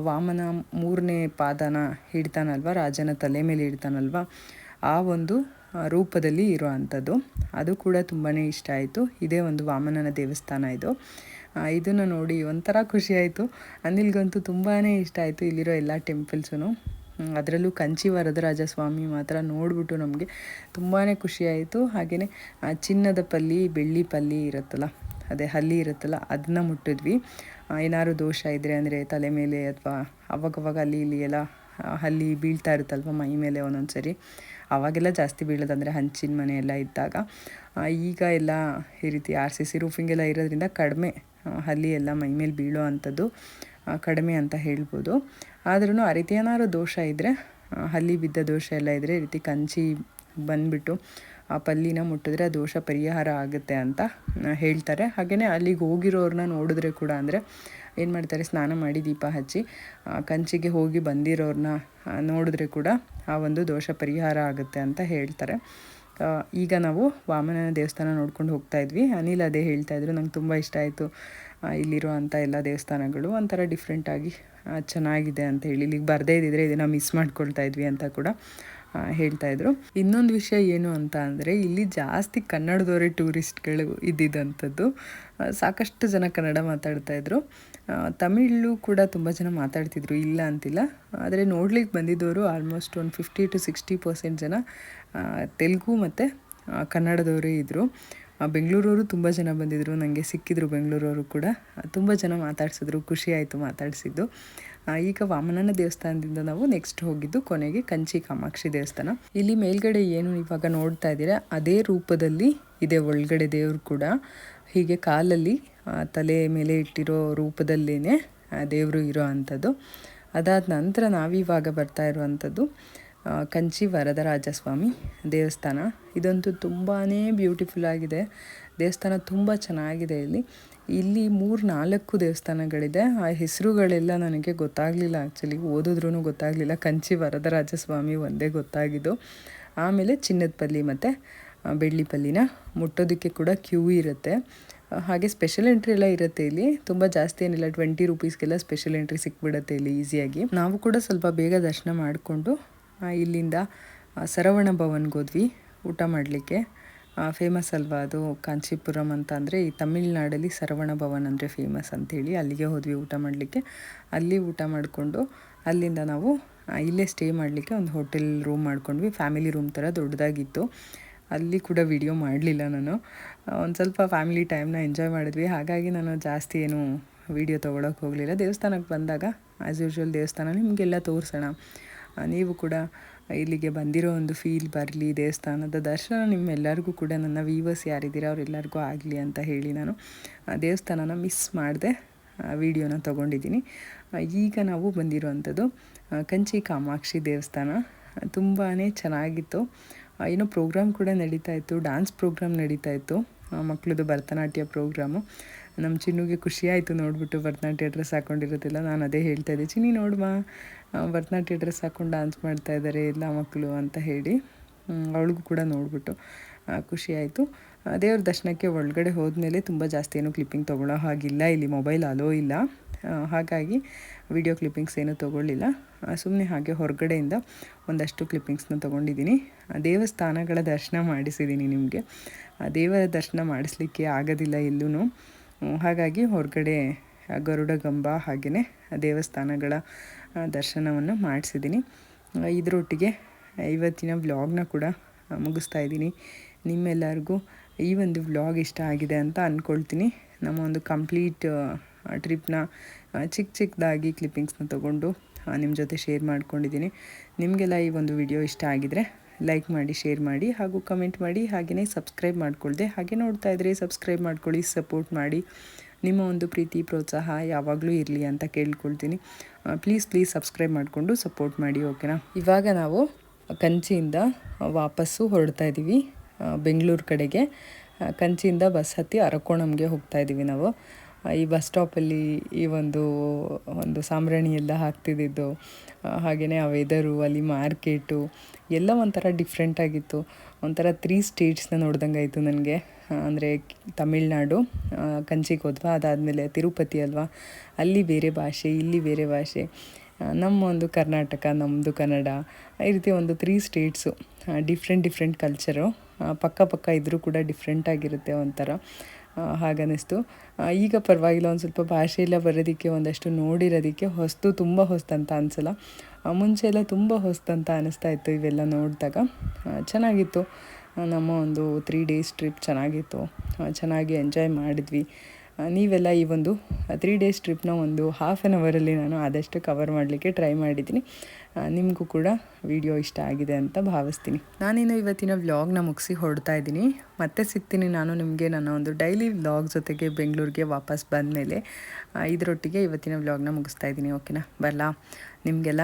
ವಾಮನ 3ನೇ ಪಾದನ ಹಿಡ್ತಾನಲ್ವ, ರಾಜನ ತಲೆ ಮೇಲೆ ಹಿಡ್ತಾನಲ್ವ, ಆ ಒಂದು ರೂಪದಲ್ಲಿ ಇರೋ ಅಂಥದ್ದು. ಅದು ಕೂಡ ತುಂಬಾ ಇಷ್ಟ ಆಯಿತು. ಇದೇ ಒಂದು ವಾಮನನ ದೇವಸ್ಥಾನ ಇದು. ಇದನ್ನು ನೋಡಿ ಒಂಥರ ಖುಷಿ ಆಯಿತು. ಅನಿಲ್ಗಂತೂ ತುಂಬಾ ಇಷ್ಟ ಆಯಿತು ಇಲ್ಲಿರೋ ಎಲ್ಲ ಟೆಂಪಲ್ಸೂ. ಅದರಲ್ಲೂ ಕಂಚಿ ವರದರಾಜ ಸ್ವಾಮಿ ಮಾತ್ರ ನೋಡಿಬಿಟ್ಟು ನಮಗೆ ತುಂಬಾ ಖುಷಿ ಆಯಿತು. ಹಾಗೆಯೇ ಚಿನ್ನದ ಪಲ್ಲಿ, ಬೆಳ್ಳಿ ಪಲ್ಲಿ ಇರುತ್ತಲ್ಲ, ಅದೇ ಹಲ್ಲಿ ಇರುತ್ತಲ್ಲ, ಅದನ್ನ ಮುಟ್ಟಿದ್ವಿ. ಏನಾದ್ರು ದೋಷ ಇದ್ದರೆ ಅಂದರೆ ತಲೆ ಮೇಲೆ ಅಥವಾ ಅವಾಗವಾಗ ಅಲ್ಲಿ ಇಲ್ಲಿ ಎಲ್ಲ ಹಲ್ಲಿ ಬೀಳ್ತಾ ಇರುತ್ತಲ್ವ ಮೈ ಮೇಲೆ ಒಂದೊಂದು ಸರಿ, ಆವಾಗೆಲ್ಲ ಜಾಸ್ತಿ ಬೀಳೋದಂದರೆ ಹಂಚಿನ ಮನೆ ಎಲ್ಲ ಇದ್ದಾಗ. ಈಗ ಎಲ್ಲ ಈ ರೀತಿ RCC ರೂಫಿಂಗ್ ಎಲ್ಲ ಇರೋದ್ರಿಂದ ಕಡಿಮೆ ಹಲ್ಲಿ ಎಲ್ಲ ಮೈ ಮೇಲೆ ಬೀಳೋ ಅಂಥದ್ದು ಕಡಿಮೆ ಅಂತ ಹೇಳ್ಬೋದು. ಆದ್ರೂ ಆ ರೀತಿ ಏನಾದ್ರು ದೋಷ ಇದ್ದರೆ, ಹಲ್ಲಿ ಬಿದ್ದ ದೋಷ ಎಲ್ಲ ಇದ್ದರೆ ಈ ರೀತಿ ಕಂಚಿ ಬಂದುಬಿಟ್ಟು ಆ ಪಲ್ಲಿನ ಮುಟ್ಟಿದ್ರೆ ಆ ದೋಷ ಪರಿಹಾರ ಆಗುತ್ತೆ ಅಂತ ಹೇಳ್ತಾರೆ. ಹಾಗೆಯೇ ಅಲ್ಲಿಗೆ ಹೋಗಿರೋರನ್ನ ನೋಡಿದ್ರೆ ಕೂಡ ಅಂದರೆ ಏನು ಮಾಡ್ತಾರೆ, ಸ್ನಾನ ಮಾಡಿ ದೀಪ ಹಚ್ಚಿ ಕಂಚಿಗೆ ಹೋಗಿ ಬಂದಿರೋರನ್ನ ನೋಡಿದ್ರೆ ಕೂಡ ಆ ಒಂದು ದೋಷ ಪರಿಹಾರ ಆಗುತ್ತೆ ಅಂತ ಹೇಳ್ತಾರೆ. ಈಗ ನಾವು ವಾಮನ ದೇವಸ್ಥಾನ ನೋಡ್ಕೊಂಡು ಹೋಗ್ತಾ ಇದ್ವಿ. ಅನಿಲ್ ಅದೇ ಹೇಳ್ತಾಯಿದ್ರು, ನಂಗೆ ತುಂಬ ಇಷ್ಟ ಆಯಿತು ಇಲ್ಲಿರೋ ಅಂಥ ಎಲ್ಲ ದೇವಸ್ಥಾನಗಳು ಒಂಥರ ಡಿಫ್ರೆಂಟಾಗಿ ಚೆನ್ನಾಗಿದೆ ಅಂತ ಹೇಳಿ. ಇಲ್ಲಿಗೆ ಬರದೇ ಇದ್ದಿದ್ರೆ ಇದನ್ನು ಮಿಸ್ ಮಾಡ್ಕೊಳ್ತಾ ಇದ್ವಿ ಅಂತ ಕೂಡ ಹೇಳ್ತಾಯಿದ್ರು. ಇನ್ನೊಂದು ವಿಷಯ ಏನು ಅಂತ ಅಂದರೆ, ಇಲ್ಲಿ ಜಾಸ್ತಿ ಕನ್ನಡದವರೇ ಟೂರಿಸ್ಟ್ಗಳು ಇದ್ದಿದ್ದಂಥದ್ದು. ಸಾಕಷ್ಟು ಜನ ಕನ್ನಡ ಮಾತಾಡ್ತಾಯಿದ್ರು, ತಮಿಳು ಕೂಡ ತುಂಬ ಜನ ಮಾತಾಡ್ತಿದ್ರು, ಇಲ್ಲ ಅಂತಿಲ್ಲ. ಆದರೆ ನೋಡ್ಲಿಕ್ಕೆ ಬಂದಿದ್ದವರು ಆಲ್ಮೋಸ್ಟ್ ಒಂದು 50 to 60% ಜನ ತೆಲುಗು ಮತ್ತು ಕನ್ನಡದವರೇ ಇದ್ದರು. ಬೆಂಗಳೂರವರು ತುಂಬ ಜನ ಬಂದಿದ್ದರು, ನನಗೆ ಸಿಕ್ಕಿದ್ರು ಬೆಂಗಳೂರವರು ಕೂಡ. ತುಂಬ ಜನ ಮಾತಾಡ್ಸಿದ್ರು, ಖುಷಿ ಆಯಿತು ಮಾತಾಡಿಸಿದ್ದು. ಈಗ ವಾಮನನ ದೇವಸ್ಥಾನದಿಂದ ನಾವು ನೆಕ್ಸ್ಟ್ ಹೋಗಿದ್ದು ಕೊನೆಗೆ ಕಂಚಿ ಕಾಮಾಕ್ಷಿ ದೇವಸ್ಥಾನ. ಇಲ್ಲಿ ಮೇಲ್ಗಡೆ ಏನು ಇವಾಗ ನೋಡ್ತಾ ಇದ್ದೀರಾ ಅದೇ ರೂಪದಲ್ಲಿ ಇದೆ ಒಳಗಡೆ ದೇವರು ಕೂಡ. ಹೀಗೆ ಕಾಲಲ್ಲಿ ತಲೆ ಮೇಲೆ ಇಟ್ಟಿರೋ ರೂಪದಲ್ಲೇ ದೇವರು ಇರೋ ಅಂಥದ್ದು. ಅದಾದ ನಂತರ ನಾವಿವಾಗ ಬರ್ತಾ ಇರುವಂಥದ್ದು ಕಂಚಿ ವರದರಾಜ ಸ್ವಾಮಿ ದೇವಸ್ಥಾನ. ಇದಂತೂ ತುಂಬಾ ಬ್ಯೂಟಿಫುಲ್ ಆಗಿದೆ ದೇವಸ್ಥಾನ, ತುಂಬ ಚೆನ್ನಾಗಿದೆ. ಇಲ್ಲಿ 3-4 ದೇವಸ್ಥಾನಗಳಿದೆ. ಆ ಹೆಸರುಗಳೆಲ್ಲ ನನಗೆ ಗೊತ್ತಾಗಲಿಲ್ಲ, ಆ್ಯಕ್ಚುಲಿ ಓದಿದ್ರೂ ಗೊತ್ತಾಗಲಿಲ್ಲ. ಕಂಚಿ ವರದರಾಜ ಸ್ವಾಮಿ ಒಂದೇ ಗೊತ್ತಾಗಿದ್ದು. ಆಮೇಲೆ ಚಿನ್ನದ ಪಲ್ಲಿ ಮತ್ತು ಬೆಳ್ಳಿ ಪಲ್ಲಿನ ಮುಟ್ಟೋದಕ್ಕೆ ಕೂಡ ಕ್ಯೂ ಇರುತ್ತೆ. ಹಾಗೆ ಸ್ಪೆಷಲ್ ಎಂಟ್ರಿ ಎಲ್ಲ ಇರುತ್ತೆ ಇಲ್ಲಿ, ತುಂಬ ಜಾಸ್ತಿ ಏನಿಲ್ಲ, 20 ರೂಪೀಸ್ಗೆಲ್ಲ ಸ್ಪೆಷಲ್ ಎಂಟ್ರಿ ಸಿಕ್ಬಿಡುತ್ತೆ ಇಲ್ಲಿ ಈಸಿಯಾಗಿ. ನಾವು ಕೂಡ ಸ್ವಲ್ಪ ಬೇಗ ದರ್ಶನ ಮಾಡಿಕೊಂಡು ಇಲ್ಲಿಂದ ಸರವಣ ಭವನ್ಗೆ ಹೋದ್ವಿ ಊಟ ಮಾಡಲಿಕ್ಕೆ. ಫೇಮಸ್ ಅಲ್ವಾ ಅದು ಕಾಂಚೀಪುರಂ ಅಂತ ಅಂದರೆ, ಈ ತಮಿಳ್ನಾಡಲ್ಲಿ ಸರವಣ ಭವನ್ ಅಂದರೆ ಫೇಮಸ್ ಅಂಥೇಳಿ ಅಲ್ಲಿಗೆ ಹೋದ್ವಿ ಊಟ ಮಾಡಲಿಕ್ಕೆ. ಅಲ್ಲಿ ಊಟ ಮಾಡಿಕೊಂಡು ಅಲ್ಲಿಂದ ನಾವು ಇಲ್ಲೇ ಸ್ಟೇ ಮಾಡಲಿಕ್ಕೆ ಒಂದು ಹೋಟೆಲ್ ರೂಮ್ ಮಾಡ್ಕೊಂಡ್ವಿ. ಫ್ಯಾಮಿಲಿ ರೂಮ್ ಥರ ದೊಡ್ಡದಾಗಿತ್ತು. ಅಲ್ಲಿ ಕೂಡ ವಿಡಿಯೋ ಮಾಡಲಿಲ್ಲ ನಾನು, ಒಂದು ಸ್ವಲ್ಪ ಫ್ಯಾಮಿಲಿ ಟೈಮ್ನ ಎಂಜಾಯ್ ಮಾಡಿದ್ವಿ. ಹಾಗಾಗಿ ನಾನು ಜಾಸ್ತಿ ಏನು ವಿಡಿಯೋ ತೊಗೊಳಕ್ಕೆ ಹೋಗಲಿಲ್ಲ. ದೇವಸ್ಥಾನಕ್ಕೆ ಬಂದಾಗ ಆ್ಯಸ್ ಯೂಶ್ವಲ್ ದೇವಸ್ಥಾನ ನಿಮಗೆಲ್ಲ ತೋರಿಸೋಣ, ನೀವು ಕೂಡ ಇಲ್ಲಿಗೆ ಬಂದಿರೋ ಒಂದು ಫೀಲ್ ಬರಲಿ, ದೇವಸ್ಥಾನದ ದರ್ಶನ ನಿಮ್ಮೆಲ್ಲರಿಗೂ ಕೂಡ, ನನ್ನ ವ್ಯೂವರ್ಸ್ ಯಾರಿದ್ದೀರ ಅವರೆಲ್ಲರಿಗೂ ಆಗಲಿ ಅಂತ ಹೇಳಿ ನಾನು ದೇವಸ್ಥಾನನ ಮಿಸ್ ಮಾಡದೆ ವಿಡಿಯೋನ ತೊಗೊಂಡಿದ್ದೀನಿ. ಈಗ ನಾವು ಬಂದಿರೋವಂಥದ್ದು ಕಂಚಿ ಕಾಮಾಕ್ಷಿ ದೇವಸ್ಥಾನ. ತುಂಬಾ ಚೆನ್ನಾಗಿತ್ತು. ಏನೋ ಪ್ರೋಗ್ರಾಮ್ ಕೂಡ ನಡೀತಾಯಿತ್ತು, ಡ್ಯಾನ್ಸ್ ಪ್ರೋಗ್ರಾಮ್ ನಡೀತಾಯಿತ್ತು, ಮಕ್ಕಳದು ಭರತನಾಟ್ಯ ಪ್ರೋಗ್ರಾಮು. ನಮ್ಮ ಚಿನ್ನುಗೆ ಖುಷಿಯಾಯಿತು ನೋಡಿಬಿಟ್ಟು, ಭರತನಾಟ್ಯ ಡ್ರೆಸ್ ಹಾಕ್ಕೊಂಡಿರೋದಿಲ್ಲ. ನಾನು ಅದೇ ಹೇಳ್ತಾಯಿದ್ದೆ, ಚಿನ್ನಿ ನೋಡುವ ಭರತನಾಟ್ಯ ಡ್ರೆಸ್ ಹಾಕ್ಕೊಂಡು ಡ್ಯಾನ್ಸ್ ಮಾಡ್ತಾಯಿದ್ದಾರೆ ಎಲ್ಲ ಮಕ್ಕಳು ಅಂತ ಹೇಳಿ. ಅವಳಿಗೂ ಕೂಡ ನೋಡಿಬಿಟ್ಟು ಖುಷಿಯಾಯಿತು. ದೇವ್ರ ದರ್ಶನಕ್ಕೆ ಒಳಗಡೆ ಹೋದ್ಮೇಲೆ ತುಂಬ ಜಾಸ್ತಿ ಏನೂ ಕ್ಲಿಪ್ಪಿಂಗ್ ತೊಗೊಳ್ಳೋ ಹಾಗಿಲ್ಲ, ಇಲ್ಲಿ ಮೊಬೈಲ್ ಅಲೋ ಇಲ್ಲ. ಹಾಗಾಗಿ ವಿಡಿಯೋ ಕ್ಲಿಪ್ಪಿಂಗ್ಸ್ ಏನೂ ತೊಗೊಳ್ಳಿಲ್ಲ. ಸುಮ್ಮನೆ ಹಾಗೆ ಹೊರಗಡೆಯಿಂದ ಒಂದಷ್ಟು ಕ್ಲಿಪ್ಪಿಂಗ್ಸ್ನ ತೊಗೊಂಡಿದ್ದೀನಿ. ದೇವಸ್ಥಾನಗಳ ದರ್ಶನ ಮಾಡಿಸಿದ್ದೀನಿ ನಿಮಗೆ. ದೇವರ ದರ್ಶನ ಮಾಡಿಸ್ಲಿಕ್ಕೆ ಆಗೋದಿಲ್ಲ ಎಲ್ಲೂ, ಹಾಗಾಗಿ ಹೊರಗಡೆ ಗರುಡ ಗಂಬ ಹಾಗೆಯೇ ದೇವಸ್ಥಾನಗಳ ದರ್ಶನವನ್ನು ಮಾಡಿಸಿದ್ದೀನಿ. ಇದರೊಟ್ಟಿಗೆ ಇವತ್ತಿನ ವ್ಲಾಗ್ನ ಕೂಡ ಮುಗಿಸ್ತಾ ಇದ್ದೀನಿ. ನಿಮ್ಮೆಲ್ಲರಿಗೂ ಈ ಒಂದು ವ್ಲಾಗ್ ಇಷ್ಟ ಆಗಿದೆ ಅಂತ ಅಂದ್ಕೊಳ್ತೀನಿ. ನಮ್ಮ ಒಂದು ಕಂಪ್ಲೀಟ್ ಟ್ರಿಪ್ನ ಚಿಕ್ಕದಾಗಿ ಕ್ಲಿಪ್ಪಿಂಗ್ಸ್ನ ತೊಗೊಂಡು ನಿಮ್ಮ ಜೊತೆ ಶೇರ್ ಮಾಡ್ಕೊಂಡಿದ್ದೀನಿ. ನಿಮಗೆಲ್ಲ ಈ ಒಂದು ವಿಡಿಯೋ ಇಷ್ಟ ಆಗಿದರೆ ಲೈಕ್ ಮಾಡಿ, ಶೇರ್ ಮಾಡಿ ಹಾಗೂ ಕಮೆಂಟ್ ಮಾಡಿ. ಹಾಗೆಯೇ ಸಬ್ಸ್ಕ್ರೈಬ್ ಮಾಡ್ಕೊಳ್ದೆ ಹಾಗೆ ನೋಡ್ತಾ ಇದ್ದರೆ ಸಬ್ಸ್ಕ್ರೈಬ್ ಮಾಡ್ಕೊಳ್ಳಿ, ಸಪೋರ್ಟ್ ಮಾಡಿ. ನಿಮ್ಮ ಒಂದು ಪ್ರೀತಿ ಪ್ರೋತ್ಸಾಹ ಯಾವಾಗಲೂ ಇರಲಿ ಅಂತ ಕೇಳ್ಕೊಳ್ತೀನಿ. ಪ್ಲೀಸ್ ಸಬ್ಸ್ಕ್ರೈಬ್ ಮಾಡಿಕೊಂಡು ಸಪೋರ್ಟ್ ಮಾಡಿ, ಓಕೆನಾ? ಇವಾಗ ನಾವು ಕಂಚಿಯಿಂದ ವಾಪಸ್ಸು ಹೊರಡ್ತಾ ಇದ್ದೀವಿ ಬೆಂಗಳೂರು ಕಡೆಗೆ. ಕಂಚಿಯಿಂದ ಬಸ್ ಹತ್ತಿ ಅರಕೋಣಂಗೆ ಹೋಗ್ತಾ ಇದ್ದೀವಿ ನಾವು. ಈ ಬಸ್ ಸ್ಟಾಪಲ್ಲಿ ಈ ಒಂದು ಸಾಂಬ್ರಾಣಿ ಎಲ್ಲ ಹಾಕ್ತಿದ್ದಿದ್ದು, ಹಾಗೆಯೇ ಆ ವೆದರು, ಅಲ್ಲಿ ಮಾರ್ಕೆಟು ಎಲ್ಲ ಒಂಥರ ಡಿಫ್ರೆಂಟಾಗಿತ್ತು. ಒಂಥರ 3 ಸ್ಟೇಟ್ಸ್ನ ನೋಡ್ದಂಗೆ ಆಯಿತು ನನಗೆ. ಅಂದರೆ ತಮಿಳ್ನಾಡು, ಕಂಚಿಗೆ ಹೋದ್ವಾ, ಅದಾದಮೇಲೆ ತಿರುಪತಿ ಅಲ್ವಾ, ಅಲ್ಲಿ ಬೇರೆ ಭಾಷೆ, ಇಲ್ಲಿ ಬೇರೆ ಭಾಷೆ, ನಮ್ಮ ಒಂದು ಕರ್ನಾಟಕ, ನಮ್ಮದು ಕನ್ನಡ, ಈ ರೀತಿ ಒಂದು 3 ಸ್ಟೇಟ್ಸು, ಡಿಫ್ರೆಂಟ್ ಕಲ್ಚರು ಪಕ್ಕ ಇದ್ದರೂ ಕೂಡ ಡಿಫ್ರೆಂಟಾಗಿರುತ್ತೆ ಒಂಥರ. ಹಾಗನ್ನಿಸ್ತು. ಈಗ ಪರವಾಗಿಲ್ಲ, ಒಂದು ಸ್ವಲ್ಪ ಭಾಷೆ ಎಲ್ಲ ಬರೋದಕ್ಕೆ, ಒಂದಷ್ಟು ನೋಡಿರೋದಕ್ಕೆ ತುಂಬ ಹೊಸ್ತಂತ ಅನಿಸಲ್ಲ. ಮುಂಚೆ ಎಲ್ಲ ತುಂಬ ಹೊಸ್ತಂತ ಅನ್ನಿಸ್ತಾ ಇತ್ತು ಇವೆಲ್ಲ ನೋಡಿದಾಗ. ಚೆನ್ನಾಗಿತ್ತು. ನಮ್ಮ ಒಂದು 3 ಡೇಸ್ ಟ್ರಿಪ್ ಚೆನ್ನಾಗಿತ್ತು. ಚೆನ್ನಾಗಿ ಎಂಜಾಯ್ ಮಾಡಿದ್ವಿ. ನೀವೆಲ್ಲ ಈ ಒಂದು 3 ಡೇಸ್ ಟ್ರಿಪ್ನ ಒಂದು ಹಾಫ್ ಆನ್ ಅವರಲ್ಲಿ ನಾನು ಆದಷ್ಟು ಕವರ್ ಮಾಡಲಿಕ್ಕೆ ಟ್ರೈ ಮಾಡಿದ್ದೀನಿ. ನಿಮಗೂ ಕೂಡ ವಿಡಿಯೋ ಇಷ್ಟ ಆಗಿದೆ ಅಂತ ಭಾವಿಸ್ತೀನಿ. ನಾನಿನ್ನು ಇವತ್ತಿನ ವ್ಲಾಗ್ನ ಮುಗಿಸಿ ಹೊರಡ್ತಾ ಇದ್ದೀನಿ. ಮತ್ತೆ ಸಿಗ್ತೀನಿ ನಾನು ನಿಮಗೆ ನನ್ನ ಒಂದು ಡೈಲಿ ವ್ಲಾಗ್ ಜೊತೆಗೆ ಬೆಂಗಳೂರಿಗೆ ವಾಪಸ್ ಬಂದಮೇಲೆ. ಇದರೊಟ್ಟಿಗೆ ಇವತ್ತಿನ ವ್ಲಾಗ್ನ ಮುಗಿಸ್ತಾ ಇದ್ದೀನಿ, ಓಕೆನಾ? ಬರಲಾ? ನಿಮಗೆಲ್ಲ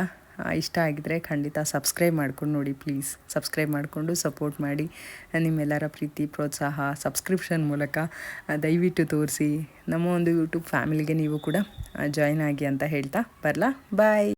ಇಷ್ಟ ಆಗಿದರೆ ಖಂಡಿತ ಸಬ್ಸ್ಕ್ರೈಬ್ ಮಾಡ್ಕೊಂಡು ನೋಡಿ, ಪ್ಲೀಸ್ ಸಬ್ಸ್ಕ್ರೈಬ್ ಮಾಡಿಕೊಂಡು ಸಪೋರ್ಟ್ ಮಾಡಿ. ನಿಮ್ಮೆಲ್ಲರ ಪ್ರೀತಿ ಪ್ರೋತ್ಸಾಹ ಸಬ್ಸ್ಕ್ರಿಪ್ಷನ್ ಮೂಲಕ ದಯವಿಟ್ಟು ತೋರಿಸಿ. ನಮ್ಮ ಒಂದು ಯೂಟ್ಯೂಬ್ ಫ್ಯಾಮಿಲಿಗೆ ನೀವು ಕೂಡ ಜಾಯ್ನ್ ಆಗಿ ಅಂತ ಹೇಳ್ತಾ ಬರಲಾ? ಬಾಯ್.